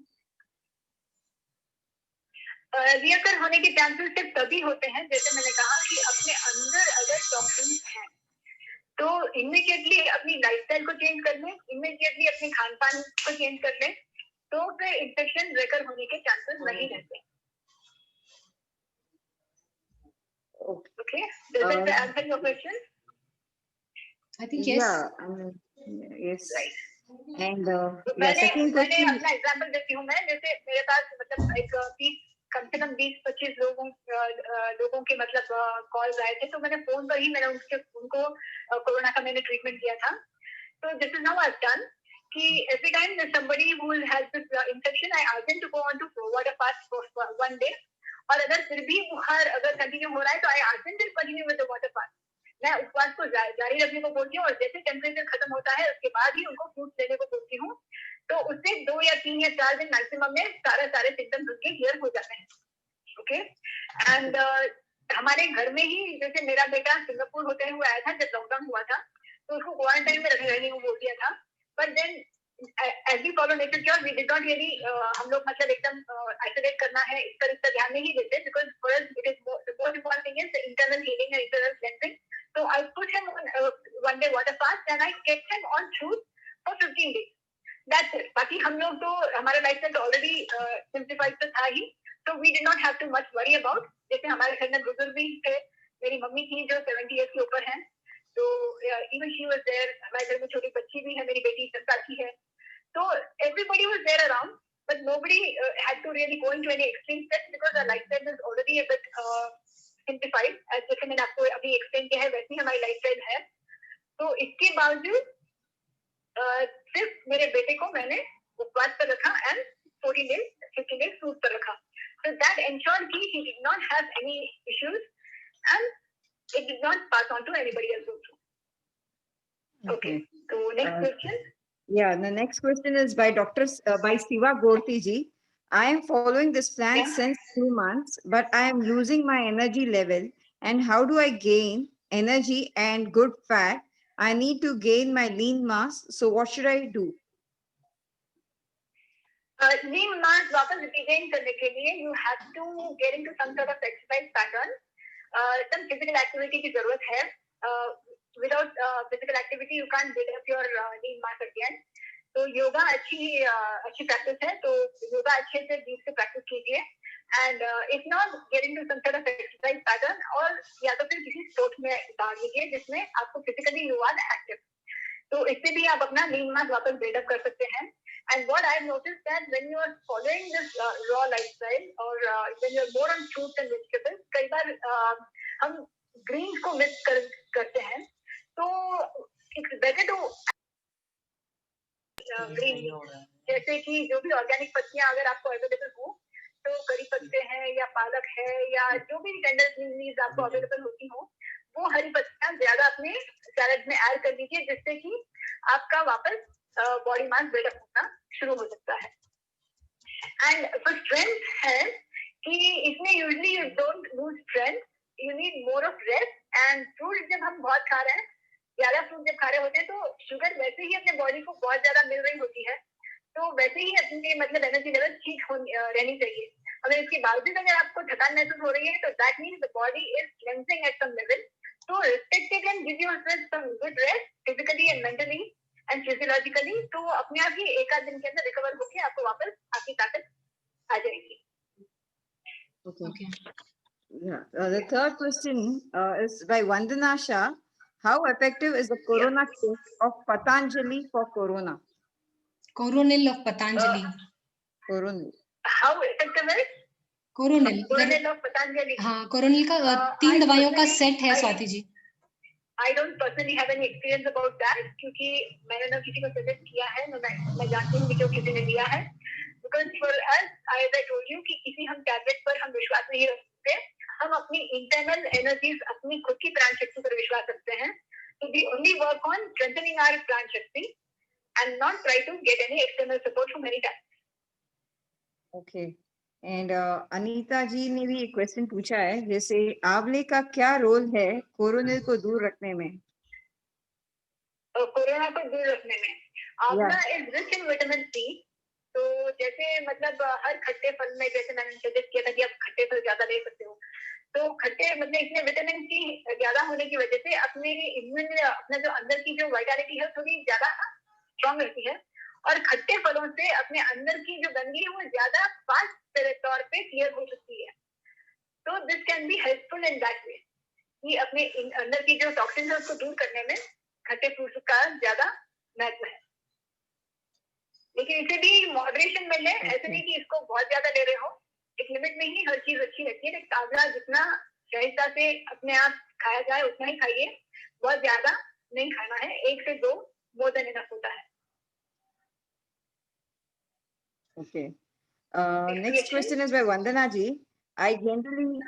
रिअकर होने के chances सिर्फ तभी होते हैं जैसे मैंने कहा कि अपने अंदर अगर टॉक्सिन्स हैं तो इमीडिएटली अपनी लाइफस्टाइल को चेंज कर लें, इमीडिएटली अपने खान पान को चेंज कर लें, तो फिर इन्फेक्शन रिकवर होने के चांसेस नहीं रहते. Okay, does that answer your question?
I think yes.
Yeah, yes.
Right.
And
मैंने
second question.
अपना एग्जांपल देती हूँ. मैं जैसे मेरे पास मतलब एक 30 कम से कम 20-25 लोगों के मतलब कॉल्स आए थे, तो मैंने फोन पर ही उनको कोरोना का मैंने ट्रीटमेंट किया था. So this is how I've done. कि every time there's somebody who has this infection, I ask them to go on to water fast for 1 day. और अगर फिर भी बुखार अगर कंटिन्यू हो रहा है तो I ask them to continue with the water fast. मैं उपवास को जारी रखने को बोलती हूँ और जैसे टेम्परेचर खत्म होता है उसके बाद ही उनको फ्रूट्स लेने को बोलती हूँ. तो उससे 2 या 3 या 4 दिन मैक्सिमम में सारे सिम्टम्स उनके क्लियर हो जाते हैं. ओके. एंड हमारे घर में ही जैसे मेरा बेटा सिंगापुर होते हुए आया था जब लॉकडाउन हुआ था, तो उसको क्वारंटाइन में रहने को बोल दिया था. But then as we follow nature cure, we did not really हम लोग मतलब एकदम isolate करना है इस पर ध्यान नहीं देते, because for us it is the most important thing is the internal healing and internal cleansing. So I put him on 1 day water fast and I kept him on truth for 15 days. That's it. बाकी हम लोग तो हमारा lifestyle तो already simplified तो था ही, so we did not have to much worry about. जैसे हमारे घर में बुजुर्ग भी थे, मेरी मम्मी थी जो 70 years के ऊपर हैं, तो even she was there. हमारे घर में छोटी बच्ची भी है, मेरी बेटी 10 साल की है. So everybody was there around, but nobody had to really go into any extreme steps because our lifestyle is already a bit simplified. As जैसे मैंने आपको अभी explain किया है वैसी हमारी lifestyle है. तो इसके बावजूद सिर्फ मेरे बेटे को मैंने उपवास पर रखा and 15 days fruit पर रखा. So that ensured कि he did not have any issues and it did not pass on to anybody else also. Okay. So next question.
Yeah, the next question is by by Siva Gorti ji. I am following this plan since 2 months, but I am losing my energy level. And how do I gain energy and good fat? I need to gain my lean mass. So what should I do?
Lean mass वापस regain करने के लिए you have to get into some sort of exercise pattern. Some physical activity की जरूरत है. Without physical activity you can't build up your lean mass again. तो योगा अच्छी practice है, तो योगा अच्छे से डीप से प्रैक्टिस कीजिए. And if not get into some sort of exercise pattern, और या तो फिर किसी स्पोर्ट्स में डाल दीजिए जिसमें आपको फिजिकली यू आर एक्टिव. तो इससे भी आप अपना लीन मास वापस बिल्डअप कर सकते हैं. And what I have noticed that when you are following this raw lifestyle और when you are more on fruits and vegetables, कई बार हम ग्रीन्स को मिस करते हैं. तो इट्स बेटर टू ग्रीन, जैसे कि जो भी ऑर्गेनिक पत्तियां अगर आपको अवेलेबल हो, तो करी पत्ते हैं या पालक है या जो भी टेंडर ग्रीन लीव्स आपको अवेलेबल होती हो, वो हरी पत्तियां ज्यादा अपने सैलेड में ऐड कर दीजिए, जिससे कि आपका वापस बॉडी मास बिल्डअप होना शुरू हो सकता है. एंड फॉर स्ट्रेंथ है कि इसमें usually you don't lose strength, you need more of rest. And fruit जब हम बहुत खा रहे हैं, ज्यादा फ्रूट जब खा रहे होते हैं, तो शुगर वैसे ही अपने बॉडी को बहुत ज्यादा मिल रही होती है, तो वैसे ही अपनी मतलब एनर्जी लेवल ठीक रहनी चाहिए. अगर इसके बावजूद अगर आपको थकान महसूस हो रही है, तो that means the body is cleansing at some level. तो respect it and give yourself some good rest physically and mentally and physiologically. तो अपने आप ही एक आध दिन के अंदर रिकवर होकर आपको वापस आपकी ताकत आ जाएगी.
Okay. Yeah. The third question is by Vandana Shah. How effective is the Corona kit of Patanjali for Corona?
Coronil of Patanjali.
Coronil.
How effective is
Coronil
of Patanjali?
हाँ, कोरोनिल का 3 दवाइयों का सेट है Swati ji.
I don't personally have any experience about that, क्योंकि मैंने ना किसी को सजेस्ट किया है, मैं जानती हूँ कि क्यों किसी ने लिया है. Because for us, as I told you, कि किसी हम टैबलेट पर हम विश्वास नहीं रखते, हम अपनी इंटरनल एनर्जीज, अपनी खुद की प्राण शक्ति पर विश्वास रखते हैं. So we only work on strengthening our प्राण शक्ति and not try to get any external support from any type.
Okay. And Anita जी ने भी एक क्वेश्चन पूछा है, जैसे आंवले का क्या रोल है कोरोनिल को दूर रखने में?
कोरोना को दूर रखने में amla is rich in vitamin C. तो जैसे मतलब हर खट्टे फल में, जैसे मैंने सजेस्ट किया था कि आप खट्टे फल ज्यादा ले सकते हो, तो खट्टे मतलब इसमें विटामिन सी ज्यादा होने की वजह से अपने इम्यून, अपना जो अंदर की जो वाइटलिटी है थोड़ी ज्यादा स्ट्रॉन्ग रहती है. और खट्टे फलों से अपने अंदर की जो गंदगी है वो ज्यादा फास्ट तौर पे क्लियर हो सकती है. तो this can be helpful in that way कि अपने अंदर की जो टॉक्सिन है उसको दूर करने में खट्टे फ्रूट्स का ज्यादा महत्व है. लेकिन इसे भी मॉडरेशन में ले, ऐसे नहीं कि इसको बहुत ज्यादा ले रहे हो. एक लिमिट में ही हर चीज अच्छी लगती है। ताजा जितना सहजता से अपने आप खाया जाए उतना ही खाइए, बहुत ज्यादा नहीं खाना है, 1 से 2 मोर देन इनफ होता है।
Okay. Next question is by Vandana ji. I generally,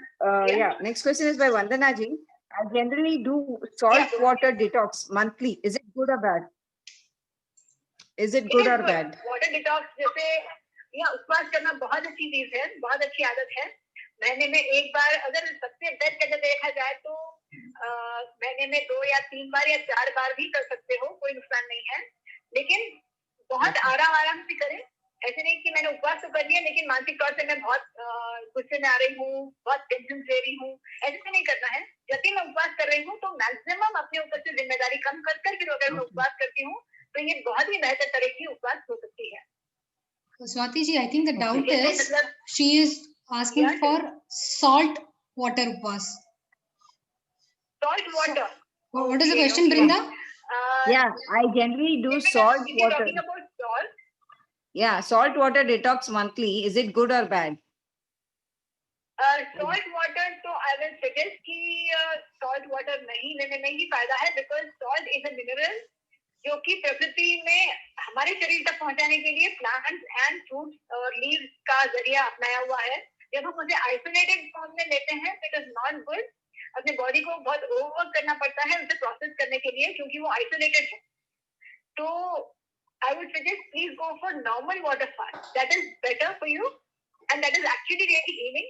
next question is by Vandana ji. I generally do salt water detox monthly. Is it good or bad? Is it good or bad?
Water detox जैसे या उपवास करना बहुत अच्छी चीज है, बहुत अच्छी आदत है। महीने में एक बार, अगर सबसे बेस्ट अगर देखा जाए तो महीने में 2 या 3 बार या 4 बार भी कर सकते हो, कोई नुकसान नहीं है। लेकिन बहुत आराम से करें। ऐसे नहीं कि मैंने उपवास तो कर लिया लेकिन मानसिक तौर से मैं बहुत गुस्से में आ रही हूँ, बहुत टेंशन ले रही हूँ, ऐसे तो नहीं करना है। जब भी मैं उपवास कर रही हूँ तो मैक्सिमम अपने ऊपर से जिम्मेदारी कम कर फिर अगर मैं उपवास करती हूँ तो ये बहुत ही बेहतर तरह की उपवास हो सकती है।
Swati ji, I think the doubt is she is asking for salt water upvas.
Salt water.
What is the question, Brinda?
Yeah, I generally do salt
If you're
water.
talking about salt,
Yeah, salt water detox monthly. Is it good or bad?
salt water तो I will suggest कि salt water नहीं लेने में ही फायदा है, because salt is a mineral जो कि प्रकृति में हमारे शरीर तक पहुंचाने के लिए प्लांट्स एंड फ्रूट्स और लीव्स का जरिया अपनाया हुआ है। जब हम उसे आइसोलेटेड फॉर्म में लेते हैं तो इट इज नॉट गुड। अपने बॉडी को बहुत ओवरवर्क करना पड़ता है उसे प्रोसेस करने के लिए, क्योंकि वो आइसोलेटेड है। तो आई would suggest please go for normal water fast, that is better for you and that is actually really healing.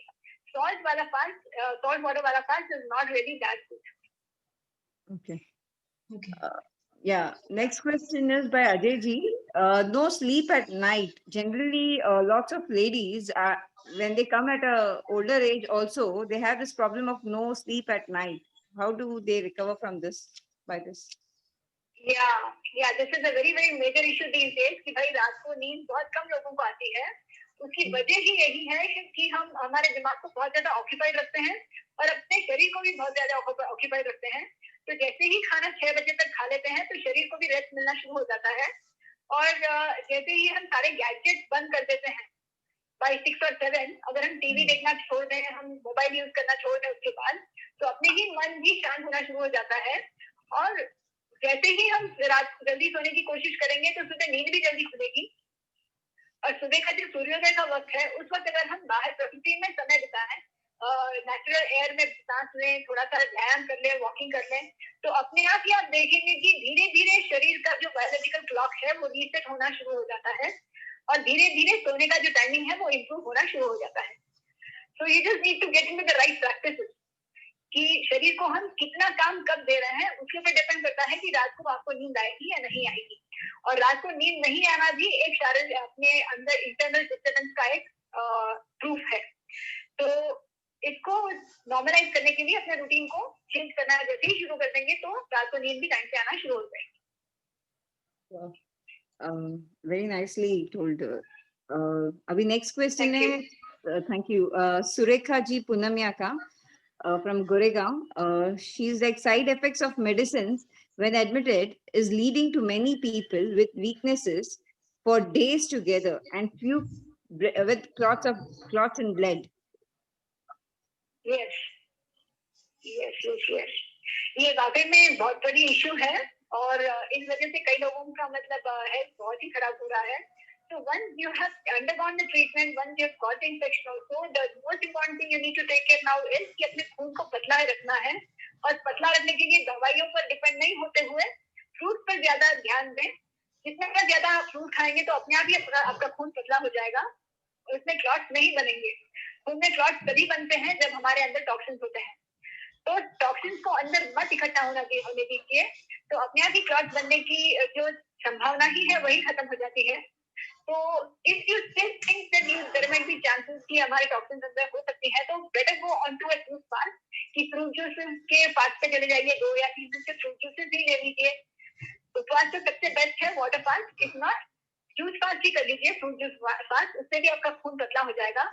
Salt वाला फास्ट, सॉल्ट वाटर वाला fast is not really that good.
Okay.
Okay.
Yeah, next question is by Ajay ji. No sleep at night. Generally, lots of ladies, when they come at a older age also, they have this problem of no sleep at night. How do they recover from this, by this?
Yeah, this is a very major issue these days कि भाई रात को नींद बहुत कम लोगों को आती है। उसकी वजह ही यही है कि हम हमारे दिमाग को बहुत ज्यादा ऑक्यूपाइड रखते हैं और अपने शरीर को भी बहुत ज्यादा ऑक्यूपाइड रखते हैं। तो जैसे ही खाना 6 बजे तक खा लेते हैं तो शरीर को भी रेस्ट मिलना शुरू हो जाता है, और जैसे ही हम सारे गैजेट्स बंद कर देते हैं बाय 6 और 7, अगर हम टीवी देखना छोड़ दें, हम मोबाइल यूज करना छोड़ दें उसके बाद, तो अपने ही मन भी शांत होना शुरू हो जाता है। और जैसे ही हम रात जल्दी सोने की कोशिश करेंगे तो सुबह नींद भी जल्दी खुलेगी। और सुबह का जो सूर्योदय का वक्त है उस वक्त अगर हम बाहर प्रकृति में समय बिताएं, नेचुरल एयर में सांस लें, थोड़ा सा व्यायाम कर लें, वॉकिंग कर लें, तो अपने आप ही आप देखेंगे कि धीरे धीरे शरीर का जो बायोलॉजिकल क्लॉक है वो रीसेट होना शुरू हो जाता है और धीरे धीरे सोने का जो टाइमिंग है वो इम्प्रूव होना शुरू हो जाता है। So you just need to get into the right practices कि शरीर को हम कितना काम कब दे रहे हैं, उसके ऊपर डिपेंड करता है कि रात को आपको नींद आएगी या नहीं आएगी। और रात को नींद नहीं आना भी एक शारीरिक अपने अंदर इंटरनल डिस्टर्बेंस का एक प्रूफ है। तो इसको नॉर्मलाइज करने के लिए अपने रूटीन को चेंज करना जैसे ही शुरू कर देंगे तो रात को नींद भी टाइम से आना शुरू हो जाएगी।
Very nicely told. Abhi next question is, thank you, Surekha ji Punamyaka from Goregaon. She's like, side effects of medicines when admitted is leading to many people with weaknesses for days together and few with clots and blood.
Yes. ये वाकई में बहुत बड़ी issue है और इस वजह से कई लोगों का मतलब हेल्थ बहुत ही खराब हो रहा है। So once you have undergone the treatment, once you have got the infection also, the most important thing you need to take care now is कि अपने खून को पतला रखना है, और पतला रखने के लिए दवाइयों पर डिपेंड नहीं होते हुए फ्रूट पर ज्यादा ध्यान दें। जितना ज्यादा आप फ्रूट खाएंगे तो अपने आप ही आपका खून पतला हो जाएगा और उसमें क्लॉट्स नहीं बनेंगे। खून में क्लॉट्स तभी बनते हैं जब हमारे अंदर टॉक्सिन्स होते हैं, तो टॉक्सिन्स को अंदर मत इकट्ठा होने दीजिए, तो अपने आप ही क्लॉट्स बनने की जो संभावना ही है वही खत्म हो जाती है। तो if you still think that there might be chances कि हमारे टॉक्सिन्स अंदर हो सकती है, तो better go on to a fruit fast कि फ्रूट जूसेस के फास्ट पे चले जाइए, 2 या 3 दिन से फ्रूट जूसेस भी ले लीजिए। उपवास तो सबसे बेस्ट है water fast, if not juice fast ही कर लीजिए, फ्रूट जूस फास्ट, उससे भी आपका खून पतला हो जाएगा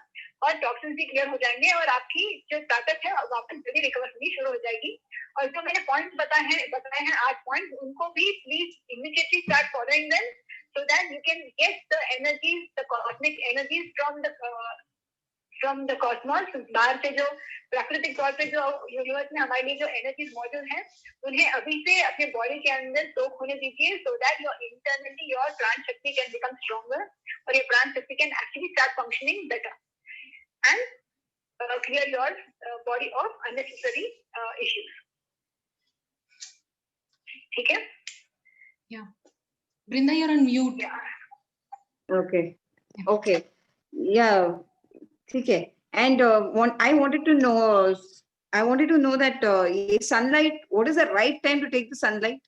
और टॉक्सिन्स भी क्लियर हो जाएंगे और आपकी जो ताकत है वापस जल्दी रिकवर होनी शुरू हो जाएगी। और जो मैंने पॉइंट्स बताए हैं 8 पॉइंट्स, उनको भी please immediately start following them so that you can get the energies, the cosmic energies from the from the Cosmos, बाहर से जो प्राकृतिक तौर पे जो यूनिवर्स में हमारे लिए जो एनर्जीज मौजूद हैं उन्हें अभी से अपने बॉडी के अंदर सोख होने दीजिए, so that your internally your प्राण शक्ति कैन बिकम स्ट्रॉन्गर और ये प्राण शक्ति can actually start functioning better and clear your body of unnecessary issues. ठीक है?
Yeah. Brinda, you're on mute.
Okay. Okay. Yeah. ठीक है. And I wanted to know that sunlight. What is the right time to take the sunlight?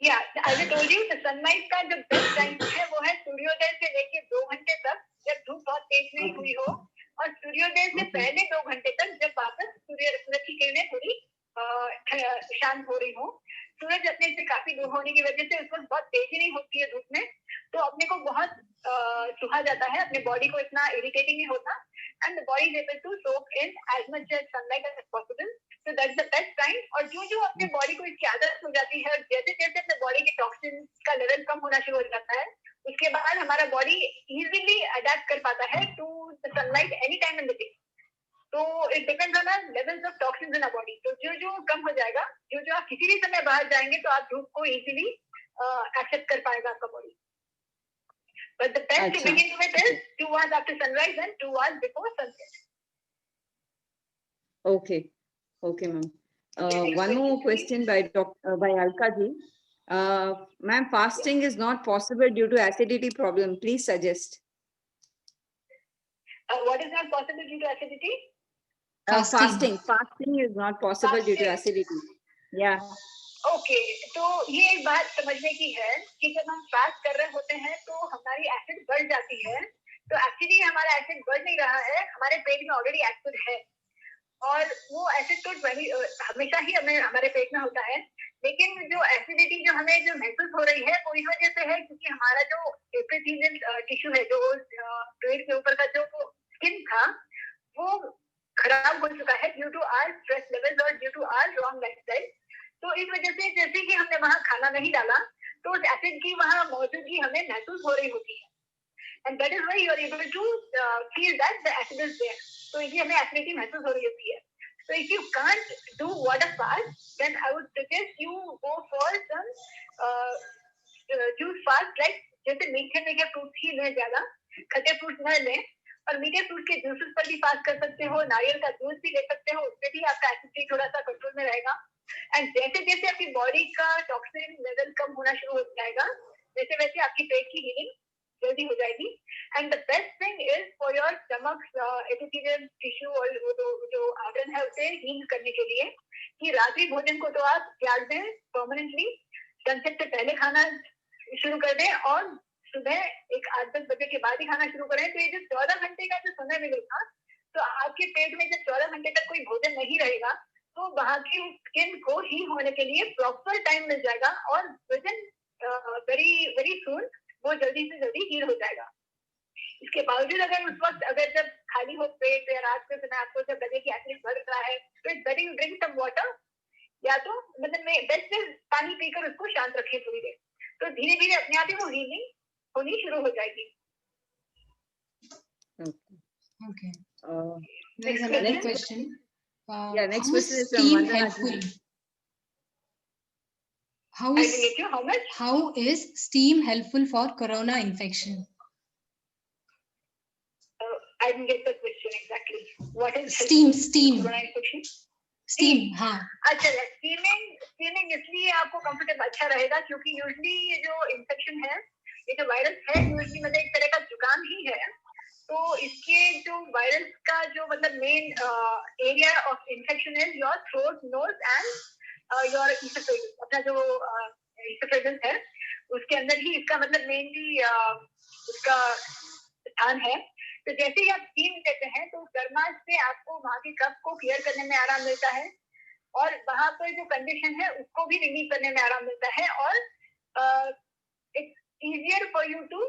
Yeah, as I told you, the sunlight का जो best time है वो है सूर्योदय से लेके 2 घंटे तक, जब धूप बहुत तेज नहीं हुई हो, और सूर्योदय से पहले 2 घंटे तक जब वापस सूरज की किरणें थोड़ी शांत हो रही हो. सूरज अपने से काफी दूर होने की वजह से उस वक्त बहुत तेजी नहीं होती है धूप में, तो अपने को बहुत सुहा जाता है, अपने बॉडी को इतना इरिटेटिंग नहीं होता, and the body is able to soak in as much sunlight as possible. So that's the best time. और जो अपने बॉडी को इसकी आदत हो जाती है और जैसे जैसे अपने बॉडी के टॉक्सिन का लेवल कम होना शुरू हो जाता है, उसके बाद हमारा बॉडी इजीली अडेप्ट कर पाता है to the sunlight any time in the day. तो it depends on levels of toxins in our body. तो जो कम हो जाएगा, जो आप किसी भी समय बाहर जाएंगे तो आप धूप को इजीली एक्सेप्ट कर पाएगा आपका body. But the best to begin with is 2 hours after sunrise and 2 hours before sunset.
Okay. Okay, ma'am. One more question by Alka ji. Ma'am, fasting is not possible due to acidity problem. Please suggest.
What is not possible due to acidity?
Fasting is not possible due to acidity. Yeah.
Okay, तो ये एक बात समझने की है कि जब हम फास्ट कर रहे होते हैं तो हमारी एसिड बढ़ जाती है. तो एक्चुअली हमारा एसिड बढ़ नहीं रहा है, हमारे पेट में ऑलरेडी एसिड है, और वो एसिड तो हमेशा ही हमारे पेट में होता है. लेकिन जो एसिडिटी जो हमें जो महसूस हो रही है वो इस वजह से है क्योंकि हमारा जो एपिथेलियल टिश्यू है, जो पेट के ऊपर का जो स्किन था, वो खराब हो चुका है due to our stress levels और due to our wrong lifestyle. तो इस वजह से जैसे कि हमने वहां खाना नहीं डाला तो उस एसिड की वहां मौजूदगी हमें महसूस हो रही होती है, and that is why you are able to feel that the acid is there. तो इसलिए हमें एसिडिटी महसूस हो रही होती है. So if you can't do water fast, then I would suggest you go for some juice fast, like जैसे मीठे फ्रूट ही लें, ज्यादा खट्टे फ्रूट न लें, और मीठे फ्रूट के जूसेस पर भी फास्ट कर सकते हो, नारियल का जूस भी ले सकते हो, उससे भी आपका एसिडिटी थोड़ा सा कंट्रोल में रहेगा. एंड जैसे जैसे आपकी बॉडी का टॉक्सिन लेवल कम होना शुरू हो जाएगा, वैसे वैसे आपकी पेट की हीलिंग जल्दी हो जाएगी. And the best thing is for your stomach epithelial tissue और जो आर्गन है उसे हील करने के लिए कि रात्रि भोजन को तो आप त्याग दें परमानेंटली, सनसेट से पहले खाना शुरू कर दें और सुबह 8-10 बजे के बाद ही खाना शुरू करें. तो ये जो 14 घंटे का जो समय मिलेगा, तो आपके पेट में जब 14 घंटे तक कोई भोजन नहीं रहेगा तो वहां की स्किन को हील होने के लिए प्रॉपर टाइम मिल जाएगा, और विद इन वेरी सून वो जल्दी से जल्दी हील हो जाएगा. इसके बावजूद अगर उस वक्त जब खाली हो पेट या रात के समय आपको जब लगे कि एसिड बढ़ रहा है, तो it's better you drink some water, या तो मतलब में बेस्ट है पानी पीकर उसको शांत रखें थोड़ी देर. तो धीरे धीरे अपने आप ही वो हीलिंग होनी शुरू हो जाएगी.
Okay. There is another question.
Next
how
question is from
steam
Vandana
helpful?
ji.
I didn't get you. How much?
How is steam helpful for corona infection?
I didn't get the question exactly. What is
Steam.
corona infection?
Steam, हाँ.
अच्छा, steaming इसलिए आपको comfortable अच्छा रहेगा क्योंकि usually ये जो infection है, ये जो वायरस है, यूजली मतलब एक तरह का जुकाम ही है. तो इसके जो वायरस का जो मतलब main area of infection is your throat, nose and your oesophagus. अपना जो इसोफेगस है उसके अंदर ही इसका मतलब मेनली उसका स्थान है. तो जैसे ही आप स्टीम लेते हैं तो गर्माश से आपको वहां के कफ को क्लियर करने में आराम मिलता है, और वहां पर जो कंडीशन है उसको भी रिलीव करने में आराम मिलता है, और it's easier for you to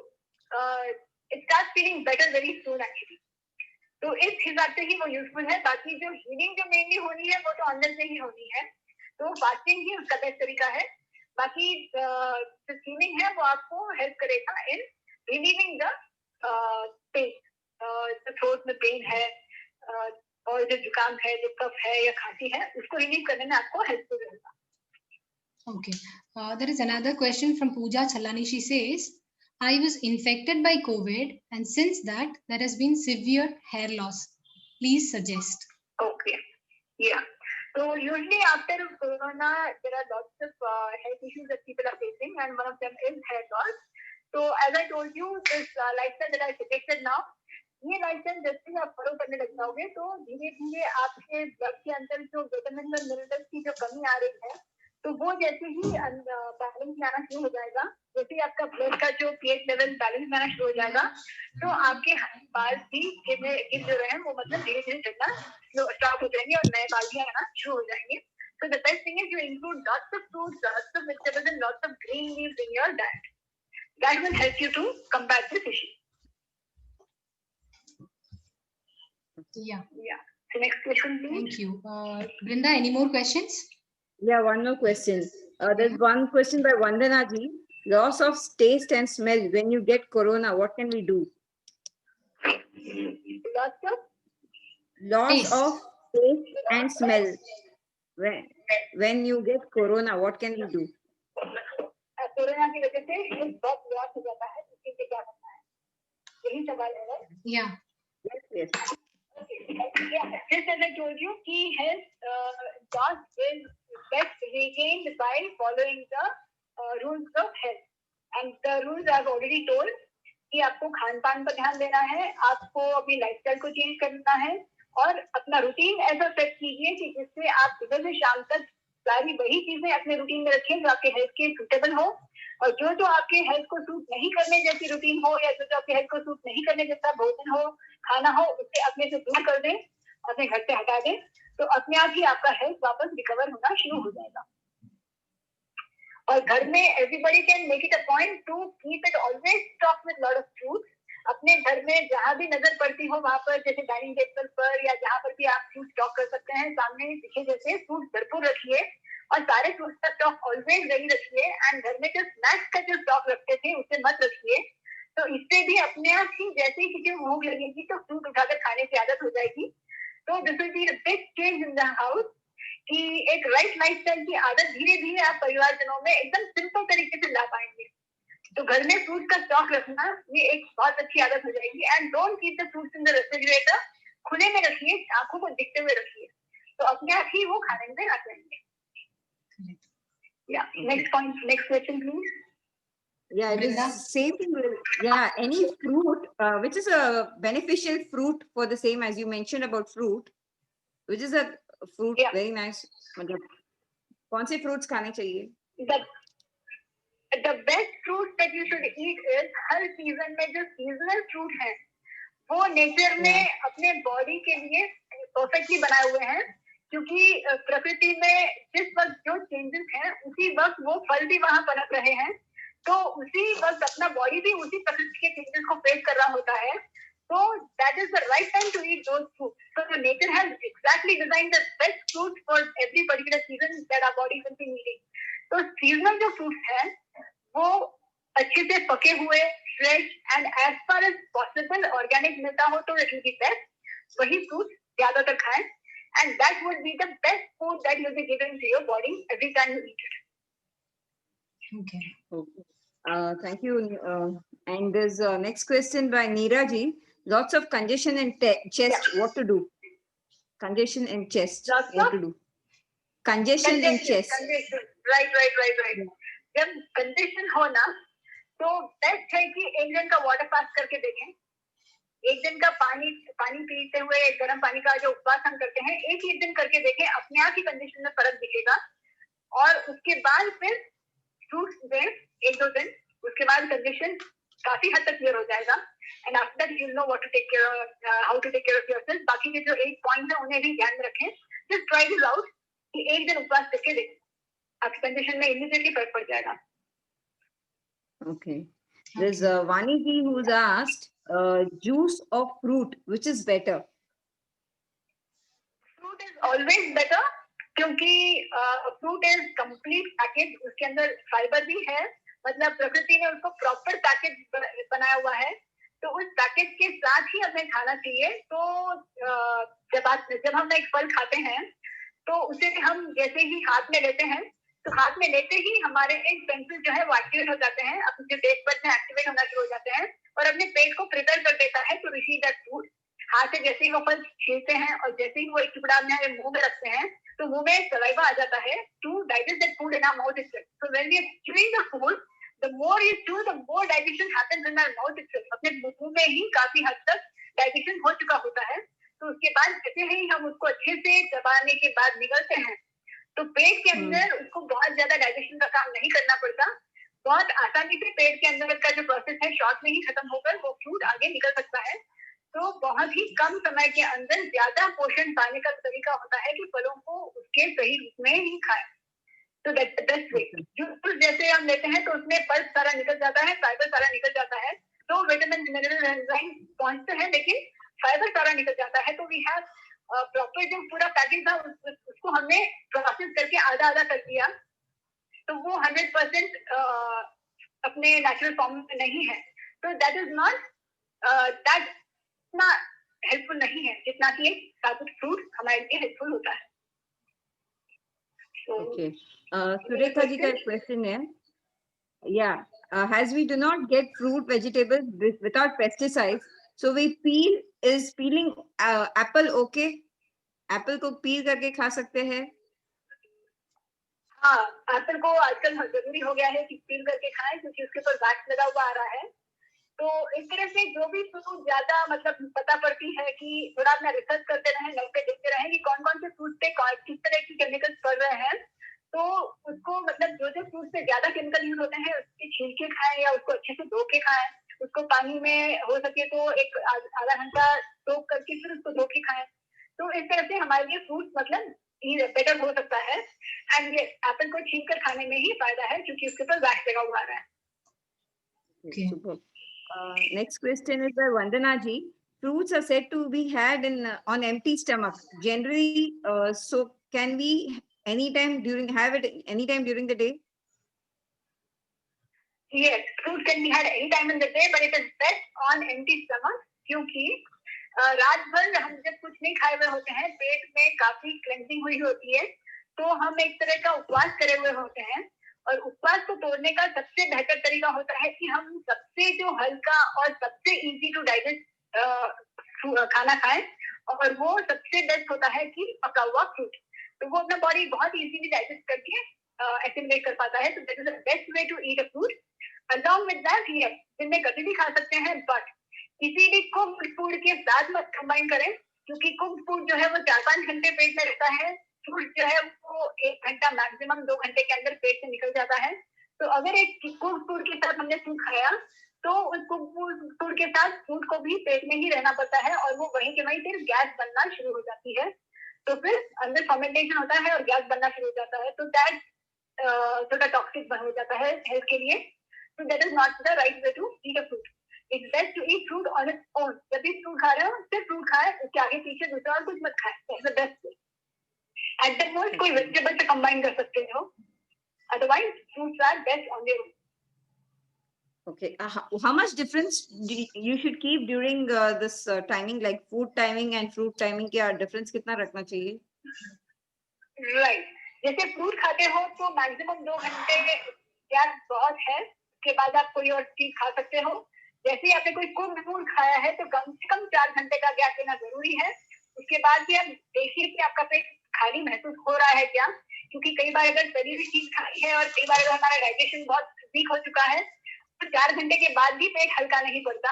start feeling better very soon actually. तो इस हिसाब से ही वो यूजफुल है. बाकी जो हीलिंग जो मेनली होनी है वो तो अंदर से ही होनी है, तो फास्टिंग ही उसका बेस्ट तरीका है. बाकी जो स्टीमिंग है वो आपको हेल्प करेगा इन रिलीविंग द पेन. थ्रोट में पेन है और जो जुकाम है, जो कफ है या खांसी है, उसको रिलीव करने में आपको हेल्पफुल रहेगा.
Okay. There is another question from Pooja Chalani. She says, I was infected by COVID, and since that, there has been severe hair loss. Please suggest.
Okay. Yeah. So usually after corona, there are lots of health issues that people are facing, and one of them is hair loss. So as I told you, this lifestyle that I suggested now, ये lifestyle जब भी आप follow करने लग जाओगे तो धीरे धीरे आपके ब्लड के अंदर जो विटामिन और मिनरल्स की जो कमी आ रही है, तो वो जैसे ही बैलेंस में आना शुरू हो जाएगा, जैसे ही आपका ब्लड का जो पीएच लेवल बैलेंस में आना शुरू हो जाएगा, तो आपके बाल भी गिर जो रहे हैं वो मतलब धीरे धीरे गिरना स्टॉप हो जाएंगे और नए बाल भी आना शुरू हो जाएंगे. So the best thing is you include lots of fruits, lots of vegetables, and lots of green leaves in your diet. That will help you to combat this issue.
Yeah.
Yeah. So next question, please.
Thank you. Brinda, any more questions?
Yeah, one more question. There's one question by Vandana ji. Loss of taste and smell when you get corona. What can we do?
Lots of
Loss
Taste.
of taste and smell when you get corona. What can we do?
Corona की वजह से health बहुत loss हो जाता है, इसके लिए क्या करना है, यही सवाल है.
Yeah.
Yes.
Yeah, just as I told you, कि health loss is best regained by following the rules of health. And the rules I've already told कि आपको खान पान पर ध्यान देना है, आपको अपनी लाइफस्टाइल को चेंज करना है और अपना रूटीन ऐसा सेट कीजिए कि जिससे आप सुबह से शाम तक सारी वही चीजें अपने रूटीन में रखें जो आपके हेल्थ के सूटेबल हो, और जो आपके हेल्थ को सूट नहीं करने जैसी रूटीन हो या जो आपके हेल्थ को सूट नहीं करने जैसा भोजन हो, खाना हो, उसे अपने से दूर कर दें, अपने घर से हटा दें, तो अपने आप ही आपका हेल्थ वापस रिकवर होना शुरू हो जाएगा. और घर में everybody can make it a point two keep it always stock with lot of fruits. अपने घर में जहां भी नजर पड़ती हो वहां पर, जैसे डाइनिंग टेबल पर या जहां पर भी आप फ्रूट स्टॉक कर सकते हैं, सामने दिखे जैसे फ्रूट भरपूर रखिए और सारे फ्रूट्स का स्टॉक ऑलवेज रेडी रखिए. एंड घर में जो स्नैक्स का जो स्टॉक रखते थे उसे मत रखिए. तो इससे भी अपने आप ही जैसे ही किसी को भूख लगेगी तो फ्रूट उठाकर खाने की आदत हो जाएगी. तो this will be a big change in the house कि एक राइट लाइफस्टाइल की आदत धीरे धीरे आप परिवारजनों में एकदम सिंपल तरीके से ला पाएंगे. तो घर में फ्रूट का स्टॉक रखना ये एक बहुत अच्छी आदत हो जाएगी. And don't keep the fruits in the refrigerator, खुले में रखिए, आंखों को दिखते हुए रखिए, तो अपने आप ही वो खाने में आ जाएंगे. Yeah. Next point. Next question, please.
Yeah, it
Brinda?
is same thing. Yeah, any fruit which is a beneficial fruit for the same as you mentioned about fruit, which is a fruit
Yeah.
very nice. मतलब कौन से fruits खाने चाहिए?
The best fruit that you should eat is her season में जो seasonal fruit है वो nature ने अपने बॉडी के लिए परफेक्टली बनाए हुए हैं, क्योंकि प्रकृति में जिस वक्त जो चेंजेस हैं उसी वक्त वो फल भी वहां पनप रहे हैं. तो उसी वक्त अपना बॉडी भी उसी प्रकृति के चेंजेस को फेस कर रहा होता है. So that is the right time to eat those fruits. So the nature has exactly designed the best fruits for every particular season that our body will be needing. तो seasonal जो fruits हैं वो अच्छे से पके हुए, fresh and as far as possible organic मिलता हो तो इट विल बी बेस्ट. वही फ्रूट्स ज्यादातर खाएं, and that would be the best food that you will be giving to your body every time you eat it.
Okay.
Thank you. And there's next question by Neera ji. Lots of congestion in chest. What to do? Congestion in chest.
Lots
what
of?
to do? Congestion in chest.
Right. जब congestion हो ना तो best है कि एक दिन का water fast करके देखें. एक दिन का पानी पीते हुए गर्म पानी का जो उपवास हम करते हैं, एक ही दिन करके देखें, अपने आप ही कंजेशन में फर्क दिखेगा. और उसके बाद फिर फ्रूट्स दें 1-2 दिन, उसके बाद कंजेशन काफी हद तक क्लियर हो जाएगा. And after that you know what to take care, how to take care of yourself. बाकी के जो 8 पॉइंट्स हैं उन्हें भी ध्यान में रखें. जस्ट ट्राई दिस आउट कि एक दिन उपवास करके देखें, आपकी कंडीशन में इमीडिएटली फर्क पड़ जाएगा.
Okay. There's Vani ji who's asked juice of fruit, which is better?
Fruit is always better क्योंकि फ्रूट इज कंप्लीट पैकेज. उसके अंदर फाइबर भी है, मतलब प्रकृति ने उसको प्रॉपर पैकेज बनाया हुआ है. तो उस पैकेज के साथ ही हमें खाना चाहिए। तो जब हम एक फल खाते हैं तो उसे हम जैसे ही हाथ में लेते हैं, तो हाथ में लेते ही हमारे एक सेंसेस जो है वो एक्टिवेट हो जाते हैं, अपने टेस्ट बड्स में एक्टिवेट होना शुरू हो जाते हैं और अपने पेट को प्रिपेयर कर देता है टू रिसीव दैट फूड। हाथ से जैसे ही वो फल छीलते हैं और जैसे ही वो एक टुकड़ा अपने मुंह में रखते हैं, तो मुंह में सलाइवा आ जाता है to digest that food in our mouth itself. So when we are chewing the food, the more you chew, the more digestion happens in our mouth itself. अपने मुंह में ही काफी हद तक डाइजेशन हो चुका होता है। तो उसके बाद जैसे ही हम उसको अच्छे से दबाने के बाद निगलते हैं, तो पेट के अंदर उसको बहुत ज्यादा डाइजेशन का काम नहीं करना पड़ता। बहुत आसानी से पेट के अंदर का जो प्रोसेस है शॉर्ट में ही खत्म होकर वो फूड आगे निकल सकता है। तो बहुत ही कम समय के अंदर ज्यादा पोषण पाने का तरीका होता है कि फलों को उसके सही रूप में ही खाएं। तो that's the best way. Juice जैसे हम लेते हैं तो उसमें पल्प सारा निकल जाता है, फाइबर सारा निकल जाता है, तो विटामिन मिनरल एंजाइम पहुंचते हैं लेकिन फाइबर सारा निकल जाता है। तो वी हैव प्रॉपर जो पूरा पैकेज था उसको हमने प्रोसेस करके आधा आधा कर दिया, तो वो 100% अपने नेचुरल फॉर्म में नहीं है। तो दैट इज नॉट दैट इतना हेल्पफुल नहीं है जितना कि एक साबुत फ्रूट हमारे लिए हेल्पफुल होता है।
Okay. Surekha ji का question है, yeah, as we do not get fruit vegetables without pesticides, so we peel, is peeling apple okay? Apple को पील करके खा सकते हैं?
हाँ, एप्पल को आजकल जरूरी हो गया है कि पील करके खाएं क्योंकि उसके ऊपर वैक्स लगा हुआ आ रहा है। तो इस तरह से जो भी फ्रूट ज्यादा मतलब पता पड़ती है कि थोड़ा अपना रिसर्च करते रहें, नेट पे देखते रहें कि कौन कौन से फ्रूट पे किस तरह की केमिकल्स पड़ रहे हैं, तो उसको मतलब जो फ्रूट पे ज्यादा केमिकल यूज होते हैं उसके छिलके खाएं या उसको अच्छे से धो के खाएं। उसको पानी में हो सके तो एक आधा घंटा सोक करके फिर उसको धो के खाएं। तो इस तरह से हमारे लिए फ्रूट मतलब बेटर हो सकता है। एंड ये एप्पल को छील कर खाने में ही फायदा है क्योंकि उसके ऊपर वैक्स लगा हुआ है।
Okay. Super. Next question is by Vandana ji. Fruits are said to be had on empty stomach. Generally, so can we have it anytime during the day?
Yes, fruit can be had any time in the day, but it is best on empty stomach क्योंकि रात भर हम जब कुछ नहीं खाए हुए होते हैं, पेट में काफी क्लेंजिंग हुई होती है, तो हम एक तरह का उपवास करे हुए होते हैं। और उपवास को तोड़ने का सबसे बेहतर तरीका होता है कि हम सबसे जो हल्का और सबसे इजी टू डाइजेस्ट खाना खाएं, और वो सबसे बेस्ट होता है कि पका हुआ फ्रूट। तो वो अपना बॉडी बहुत इजीली डाइजेस्ट करके एसिमिलेट कर पाता है। तो that is the best way to eat a fruit. Along with that, yes, दिन में कभी भी खा सकते हैं, बट किसी भी कुक्ड फूड के साथ मत कंबाइन करें क्योंकि कुक्ड फूड जो है वो 4-5 घंटे पेट में रहता है, फ्रूट जो है वो 1 घंटा मैक्सिमम 2 घंटे के अंदर पेट से निकल जाता है। तो अगर एक कुक्ड फूड के साथ हमने फ्रूट खाया तो उस कुक्ड फूड के साथ फ्रूट को भी पेट में ही रहना पड़ता है और वो वहीं के वहीं फिर गैस बनना शुरू हो जाती है। तो फिर अंदर फर्मेंटेशन होता है और गैस बनना शुरू हो जाता है, तो दैट थोड़ा टॉक्सिक हो जाता है हेल्थ के लिए। तो that is not the right way to eat a fruit. It's best to eat fruit on its own. जब भी फ्रूट खा रहे हो सिर्फ फ्रूट खाएं, उसके आगे पीछे दूसरा और कुछ मत खाएं। That's the best way. At the most कोई वेजिटेबल से कंबाइन कर सकते हो, otherwise fruits are best on their own.
Okay. How much difference you should keep during this timing, like food timing and fruit timing? क्या difference कितना रखना चाहिए?
Right. जैसे फ्रूट खाते हो तो मैक्सिमम 2 घंटे गैस बहुत है, उसके बाद आप कोई और चीज खा सकते हो। जैसे ही आपने कोई कुक्ड फूड खाया है तो कम से कम 4 घंटे का गैस लेना जरूरी है। उसके बाद भी आप देखिए कि आपका पेट खाली महसूस हो रहा है क्या, क्योंकि कई बार अगर तली हुई चीज खाई है और कई बार अगर हमारा डाइजेशन बहुत वीक हो चुका है तो 4 घंटे के बाद भी पेट हल्का नहीं पड़ता।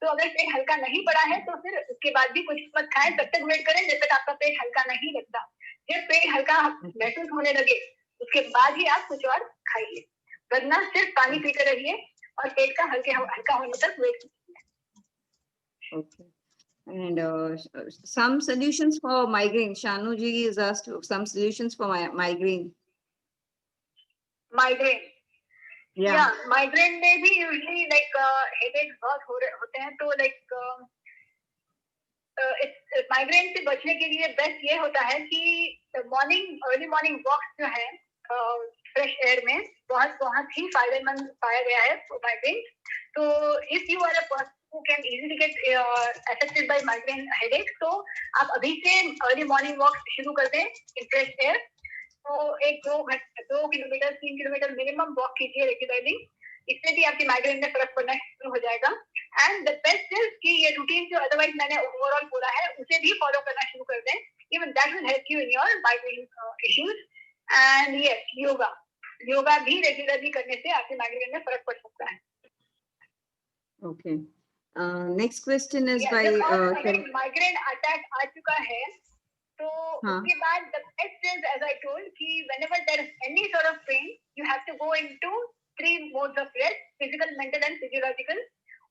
तो अगर पेट हल्का नहीं पड़ा है तो फिर उसके बाद भी कुछ मत खाएं, तब तक वेट करें जब तक आपका पेट हल्का नहीं लगता। जब पेट हल्का महसूस होने लगे उसके बाद ही आप कुछ और खाइए, वरना सिर्फ पानी पीते रहिए और पेट का हल्का होने तक वेट कीजिए।
Okay. And some solutions for migraine. Shanu ji is asked some solutions for migraine.
Migraine,
Yeah.
Migraine में भी यूजुअली लाइक हेडेक बहुत होते हैं। तो लाइक माइग्रेन से बचने के लिए बेस्ट ये होता है कि अर्ली मॉर्निंग वॉक जो है फ्रेश एयर में बहुत ही फायदेमंद पाया गया है माइग्रेन। तो if you are a who can easily get affected by migraine headache, तो आप अभी से अर्ली मॉर्निंग वॉक शुरू कर दें इन फ्रेश एयर। तो एक 2 किलोमीटर 3 किलोमीटर मिनिमम वॉक कीजिए रेगुलरली, इससे भी आपकी माइग्रेन में फर्क पड़ना शुरू हो जाएगा। एंड द बेस्ट इज कि ये रूटीन जो अदरवाइज मैंने ओवरऑल बोला है उसे भी फॉलो करना शुरू कर दें, even that will help you in your migraine issues. And yes, yoga भी रेगुलरली करने से आपके माइग्रेन में फर्क पड़ सकता है।
Okay. Next question is by
migraine attack आ चुका है तो उसके बाद the best is, as I told, कि whenever there is any sort of pain, you have to go into 3 modes of rest: physical, mental and physiological।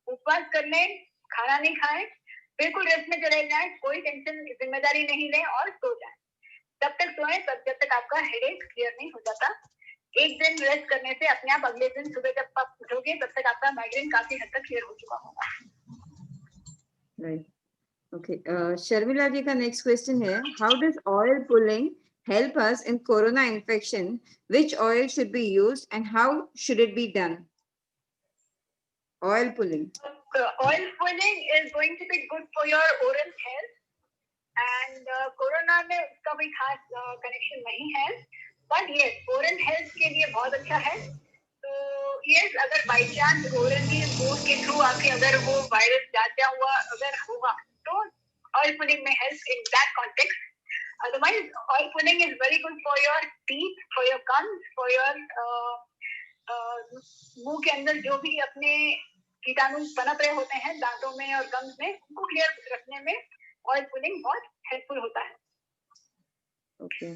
उपवास कर लें, खाना नहीं खाएं, बिल्कुल रेस्ट में चले जाएं, कोई टेंशन जिम्मेदारी नहीं लें और सो जाएं। तब तक सोएं जब तक आपका हेडेक क्लियर नहीं हो जाता। एक दिन रेस्ट करने से अपने आप अगले दिन सुबह जब आप उठोगे तब तक आपका माइग्रेन काफी हद तक क्लियर हो चुका होगा।
Right. Okay. Sharmila ji का next question है, how does oil pulling help us in corona infection? Which oil should be used and how should it be done? Oil pulling.
Oil pulling is going to be good for your oral health, and corona में उसका कोई खास connection नहीं है, but ये oral health के लिए बहुत अच्छा है। तो ये अगर बाई चांस ओरली मूव के थ्रू आपके अगर वो वायरस जाता हुआ अगर होगा तो ऑयल पुलिंग में help in that context. Otherwise oil pulling is very good for your teeth, for your gums, for your मुंह के अंदर जो भी अपने कीटाणु पनप रहे होते हैं दांतों में और गम्स में, उनको क्लियर रखने में ऑयल पुलिंग बहुत हेल्पफुल होता है।
Okay.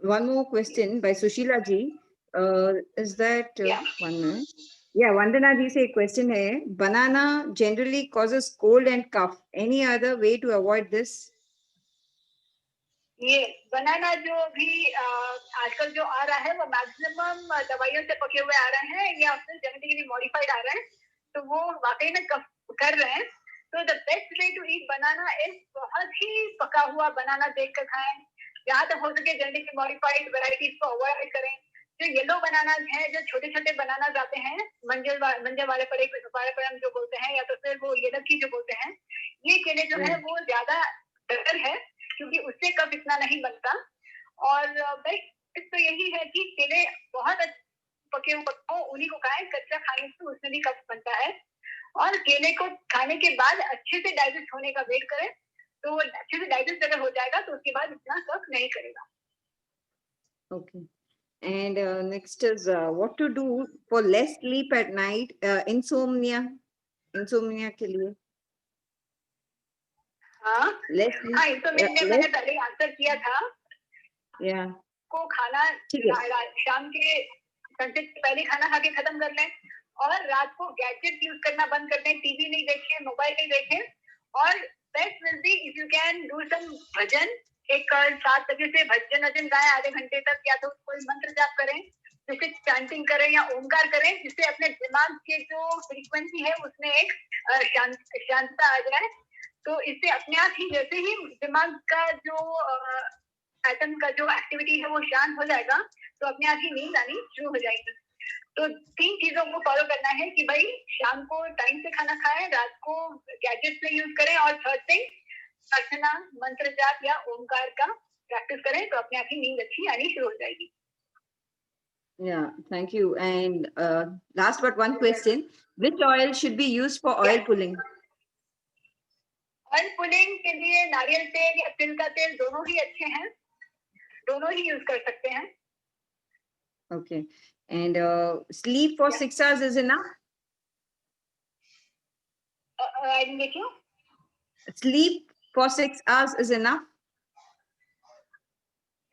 One more question by Sushila ji. Is that one minute? Yeah, Vandana ji से question है, banana generally causes cold and cough. Any other way to avoid this?
ये बनाना जो भी आजकल जो आ रहा है वो मैक्सिमम दवाइयों से पके हुए आ रहे हैं या फिर जेनेटिकली मॉडिफाइड आ रहे हैं, तो वो वाकई में कर रहे हैं। तो the best way to eat banana is बहुत ही पका हुआ बनाना देख कर खाएं, जहाँ तक हो सके जेनेटिकली मॉडिफाइड वेराइटीज को अवॉइड करें। जो येलो बनाना है, जो छोटे छोटे बनाना आते हैं, मंजर वाले पड़े हम जो बोलते हैं, या तो फिर वो येलो की जो बोलते हैं, ये केले जो है वो ज्यादा बेटर है क्योंकि उससे कफ इतना नहीं बनता। और बेस्ट तो यही है कि केले बहुत पके हुए उन्हीं को खाएं, कच्चा खाने से उसमें भी कफ बनता है। और केले को खाने के बाद अच्छे से डाइजेस्ट होने का वेट करें, तो वो अच्छे से डाइजेस्ट अगर हो जाएगा तो उसके बाद इतना कफ नहीं करेगा।
Okay. And next is what to do for less sleep at night, insomnia के लिए।
हाँ, मैंने पहले आंसर किया था। को खाना शाम के सनसेट से पहले खाना खा के खत्म कर लें और रात को गैजेट यूज करना बंद कर दें, टीवी नहीं देखें, मोबाइल नहीं देखें। और best will be if you can do some bhajan, एक 7 बजे से भजन गाएं आधे घंटे तक, या तो कोई मंत्र जाप करें, जैसे चैंटिंग करें या ओमकार करें, जिससे अपने दिमाग के जो फ्रीक्वेंसी है उसमें एक शांतता आ जाए। तो इससे अपने आप ही जैसे ही दिमाग का जो एटम का जो एक्टिविटी है वो शांत हो जाएगा, तो अपने आप ही नींद आनी शुरू हो जाएगी। तो 3 चीजों को फॉलो करना है कि भाई शाम को टाइम से खाना खाएं, रात को गैजेट से यूज करें, और थर्ड थिंग प्रार्थना, मंत्र जाप या ओमकार का प्रैक्टिस करें, तो अपने आप ही नींद अच्छी आनी शुरू हो जाएगी।
Yeah, thank you. And last but one question, which oil should be used for oil pulling?
Oil pulling के लिए नारियल तेल या तिल का तेल दोनों ही अच्छे हैं, दोनों ही यूज कर सकते हैं।
Okay. And sleep for 6 hours is enough?
I didn't get you.
Sleep for 6 hours is enough?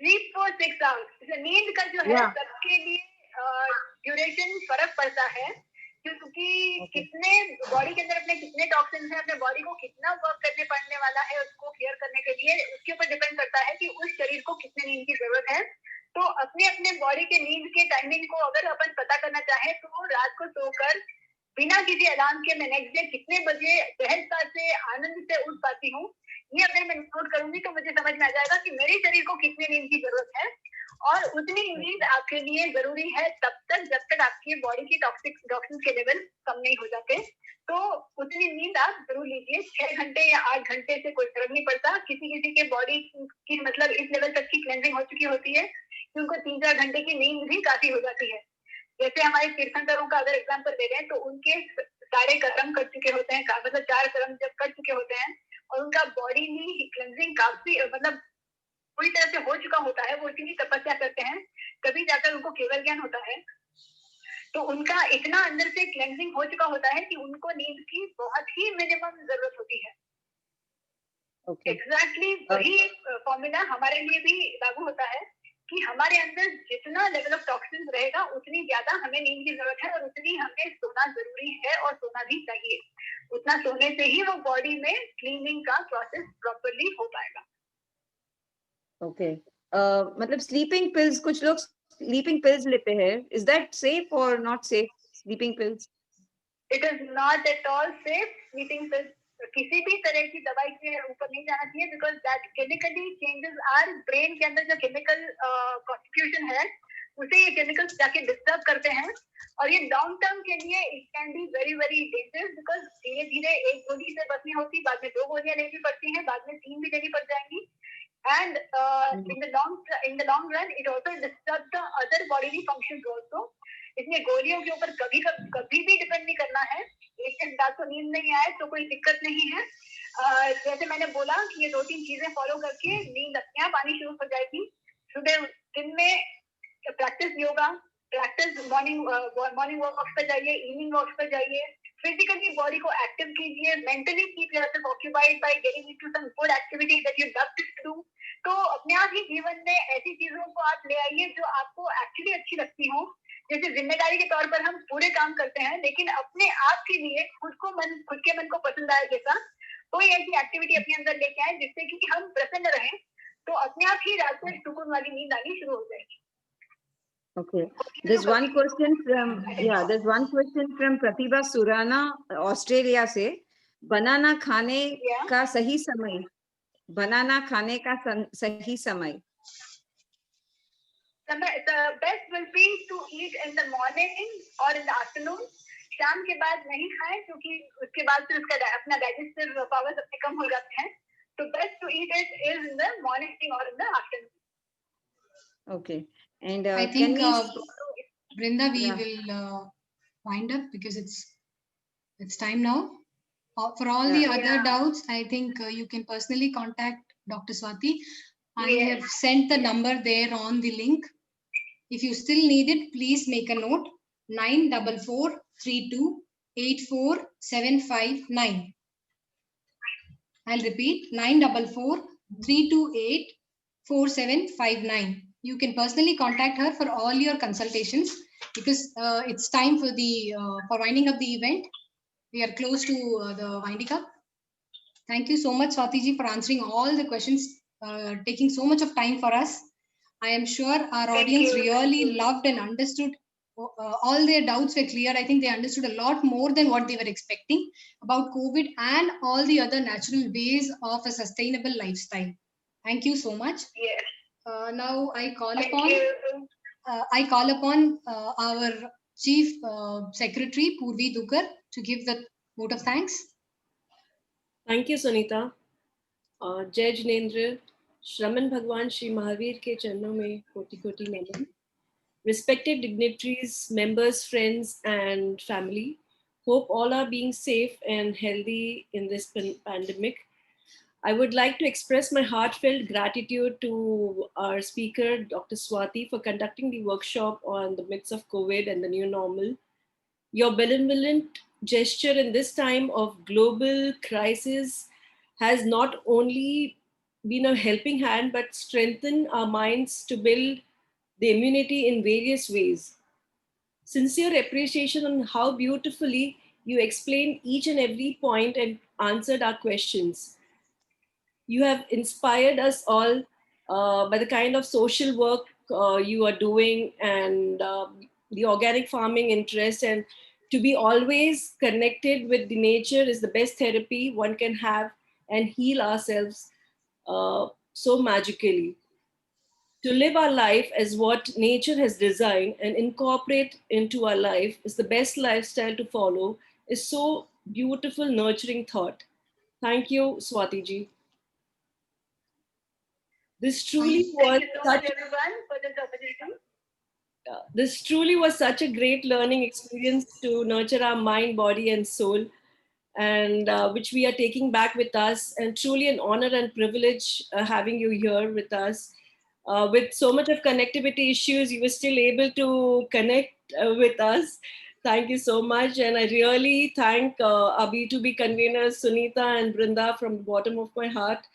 Sleep for 6 hours. नींद का जो है सबके लिए ड्यूरेशन फर्क पड़ता है, क्योंकि कितने बॉडी के अंदर अपने कितने टॉक्सिन्स हैं, अपने बॉडी को कितना वर्क करने पड़ने वाला है उसको क्लियर करने के लिए, उसके ऊपर डिपेंड करता है कि उस शरीर को कितने नींद की जरूरत है। तो अपने अपने बॉडी के नींद के टाइमिंग को अगर अपन पता करना चाहे तो रात को सोकर बिना किसी अलार्म के मैं नेक्स्ट डे कितने बजे सहजता से आनंद से उठ पाती हूँ, ये अगर मैं नोट करूंगी तो मुझे समझ में आ जाएगा कि मेरे शरीर को कितनी नींद की जरूरत है। और उतनी नींद आपके लिए जरूरी है तब तक जब तक आपकी बॉडी की टॉक्सिन के लेवल कम नहीं हो जाते। तो उतनी नींद आप जरूर लीजिए। 6 घंटे या 8 घंटे से कोई फर्क नहीं पड़ता। किसी किसी के बॉडी की मतलब इस लेवल तक की क्लेंजिंग हो चुकी होती है कि उनको 3-4 घंटे की नींद भी काफी हो जाती है। जैसे हमारे तीर्थंकरों का अगर एग्जाम्पल दे रहे हैं तो उनके सारे कर्म कर चुके होते हैं, मतलब 4 कर्म जब कर चुके होते हैं और उनका बॉडी में क्लेंजिंग काफी मतलब पूरी तरह से हो चुका होता है, वो इतनी तपस्या करते हैं तभी जाकर उनको केवल ज्ञान होता है। तो उनका इतना अंदर से क्लेंजिंग हो चुका होता है कि उनको नींद की बहुत ही मिनिमम जरूरत होती है। एग्जैक्टली वही फॉर्मूला हमारे लिए भी लागू होता है कि हमारे अंदर जितना लेवल ऑफ टॉक्सिन्स रहेगा उतनी ज्यादा हमें नींद की जरूरत है और उतनी हमें सोना जरूरी है और सोना भी चाहिए। उतना सोने से ही वो बॉडी में क्लीनिंग का प्रोसेस प्रॉपरली हो पाएगा।
ओके मतलब स्लीपिंग पिल्स, कुछ लोग स्लीपिंग पिल्स लेते हैं, इज दैट सेफ और not safe? Sleeping pills,
it is not at all safe. Sleeping pills किसी भी तरह की दवाई के ऊपर नहीं जाना चाहिए because that chemically changes our brain के अंदर जो केमिकल कॉन्स्टिट्यूशन है उसे ये केमिकल्स जाके डिस्टर्ब करते हैं और ये लॉन्ग टर्म के लिए it can be very very dangerous because धीरे धीरे एक गोली से बस नहीं होती, बाद में 2 गोलियां लेनी पड़ती हैं, बाद में 3 भी लेनी पड़ जाएंगी। And in the long run, it also disturbs the other bodily functions also. इसलिए गोलियों के ऊपर कभी भी डिपेंड नहीं करना है। एक दिन रात को नींद नहीं आए तो कोई दिक्कत नहीं है। जैसे मैंने बोला कि ये 2-3 चीजें फॉलो करके नींद अपने आप आनी शुरू हो जाएगी। सुबह दिन में practice yoga, practice morning walk पर जाइए, इवनिंग वॉक पर जाइए, फिजिकली बॉडी को एक्टिव कीजिए, mentally keep yourself occupied by getting into some good activity that you love to do. तो अपने आप ही जीवन में ऐसी चीजों को आप ले आइए जो आपको एक्चुअली अच्छी लगती हो। जैसे जिम्मेदारी के तौर पर हम पूरे काम करते हैं लेकिन अपने आप के लिए खुद के मन को पसंद आए जैसा कोई ऐसी एक्टिविटी अपने अंदर लेके आए जिससे कि हम प्रसन्न रहें, तो अपने आप ही रात में सुकून वाली नींद आनी शुरू हो जाएगी।
Okay, there's one question from Pratibha Surana, Australia से, बनाना खाने का सही समय, बनाना खाने का सही समय?
The best will be to eat in the morning or in the afternoon. शाम के बाद नहीं खाएं क्योंकि उसके बाद फिर उसका अपना डाइजेस्टिव पावर्स अपने कम हो जाते हैं। तो best to eat it is in the morning और in the afternoon.
Okay, and
I think Brinda, we will wind up because it's time now. For all the other doubts, I think you can personally contact Dr. Swati. I have sent the number there on the link. If you still need it, please make a note. 94432844759. I'll repeat, 94432844759. You can personally contact her for all your consultations because it's time for for winding up the event. We are close to the winding up. Thank you so much, Swati ji, for answering all the questions, taking so much of time for us. I am sure our audience really loved and understood. All their doubts were clear. I think they understood a lot more than what they were expecting about COVID and all the other natural ways of a sustainable lifestyle. Thank you so much.
Yes.
Now I call upon our Chief Secretary Purvi Dukar to give the vote of thanks.
Thank you, Sunita. जय जिनेंद्र, श्रमण भगवान श्री महावीर के चरणों में कोटि-कोटि नमन. Respected dignitaries, members, friends, and family, hope all are being safe and healthy in this pandemic. I would like to express my heartfelt gratitude to our speaker, Dr. Swati, for conducting the workshop on the myths of COVID and the new normal. Your benevolent gesture in this time of global crisis has not only been a helping hand, but strengthened our minds to build the immunity in various ways. Sincere appreciation on how beautifully you explained each and every point and answered our questions. You have inspired us all by the kind of social work you are doing and the organic farming interest, and to be always connected with the nature is the best therapy one can have and heal ourselves so magically. To live our life as what nature has designed and incorporate into our life is the best lifestyle to follow, is so beautiful, nurturing thought. Thank you, Swati ji. This truly was
Thank you so much, everyone, for this opportunity.
this truly was such a great learning experience to nurture our mind, body, and soul, and which we are taking back with us. And truly an honor and privilege having you here with us. With so much of connectivity issues, you were still able to connect with us. Thank you so much. And I really thank our B2B conveners, Sunita and Brinda, from the bottom of my heart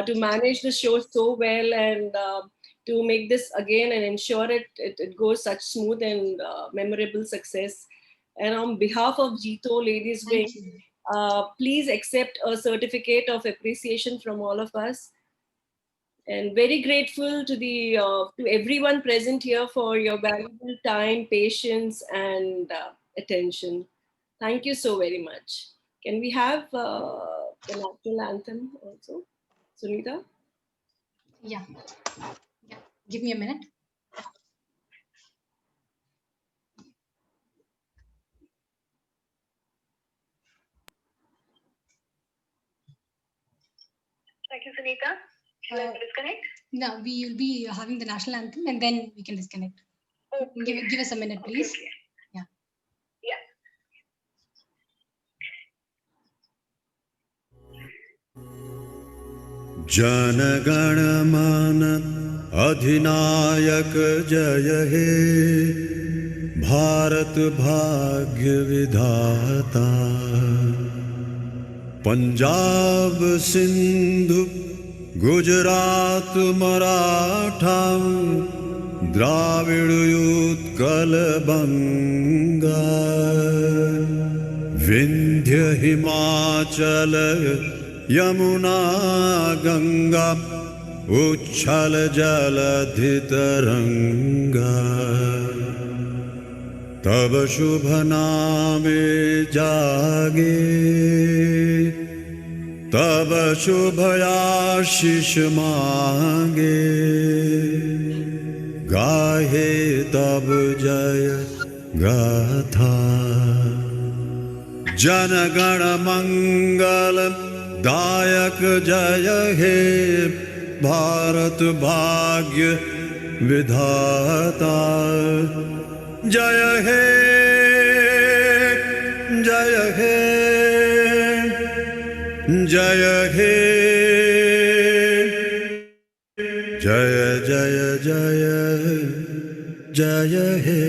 to manage the show so well and to make this again and ensure it goes such smooth and memorable success. And on behalf of Jito Ladies Wing,
Thank you.
please accept a certificate of appreciation from all of us. And very grateful to the to everyone present here for your valuable time, patience, and attention. Thank you so very much. Can we have the national anthem also, Sunita?
Yeah. Give me a minute.
Thank you, Sunita. Shall I disconnect?
No, we will be having the national anthem and then we can disconnect.
Okay.
Give us a minute, please.
Okay.
Yeah.
Yeah.
Jana Gana मन अधिनायक जय हे भारत भाग्य विधाता पंजाब सिंधु गुजरात मराठा द्राविड़ उत्कल बंगा विंध्य हिमाचल यमुना गंगा उच्छल जलधि तरंगा तब शुभ नामे जागे तब शुभ आशीष मांगे गाहे तब जय गाथा जन गण मंगल दायक जय हे भारत भाग्य विधाता जय हे जय हे जय हे जय जय जय जय हे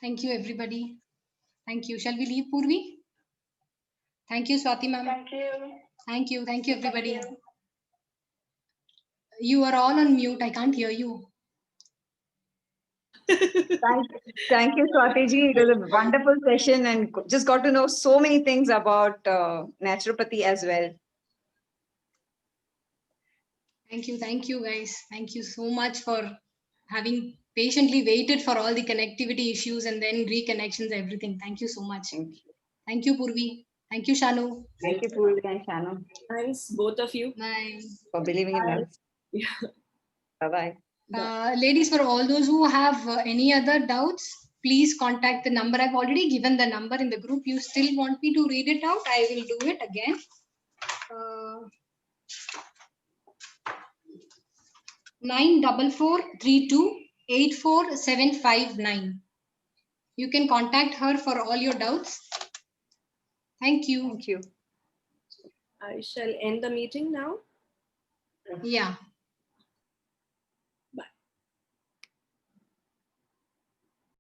Thank you, everybody. Thank you. Shall we leave, Purvi? Thank you, Swati ma'am.
Thank you.
Thank you. Thank you, everybody. You are all on mute. I can't hear you.
Thank you, Swati ji. It was a wonderful session and just got to know so many things about naturopathy as well.
Thank you, guys. Thank you so much for having patiently waited for all the connectivity issues and then reconnections, everything. Thank you so much. Thank you, Purvi. Thank you, Shanu.
Thank you, Purvi and Shanu,
Thanks, both of you.
Bye.
for believing in us.
Yeah.
Bye-bye.
Ladies, for all those who have any other doubts, please contact the number. I've already given the number in the group. You still want me to read it out? I will do it again. 944328479. You can contact her for all your doubts. Thank you.
Thank you.
I shall end the meeting now.
Yeah.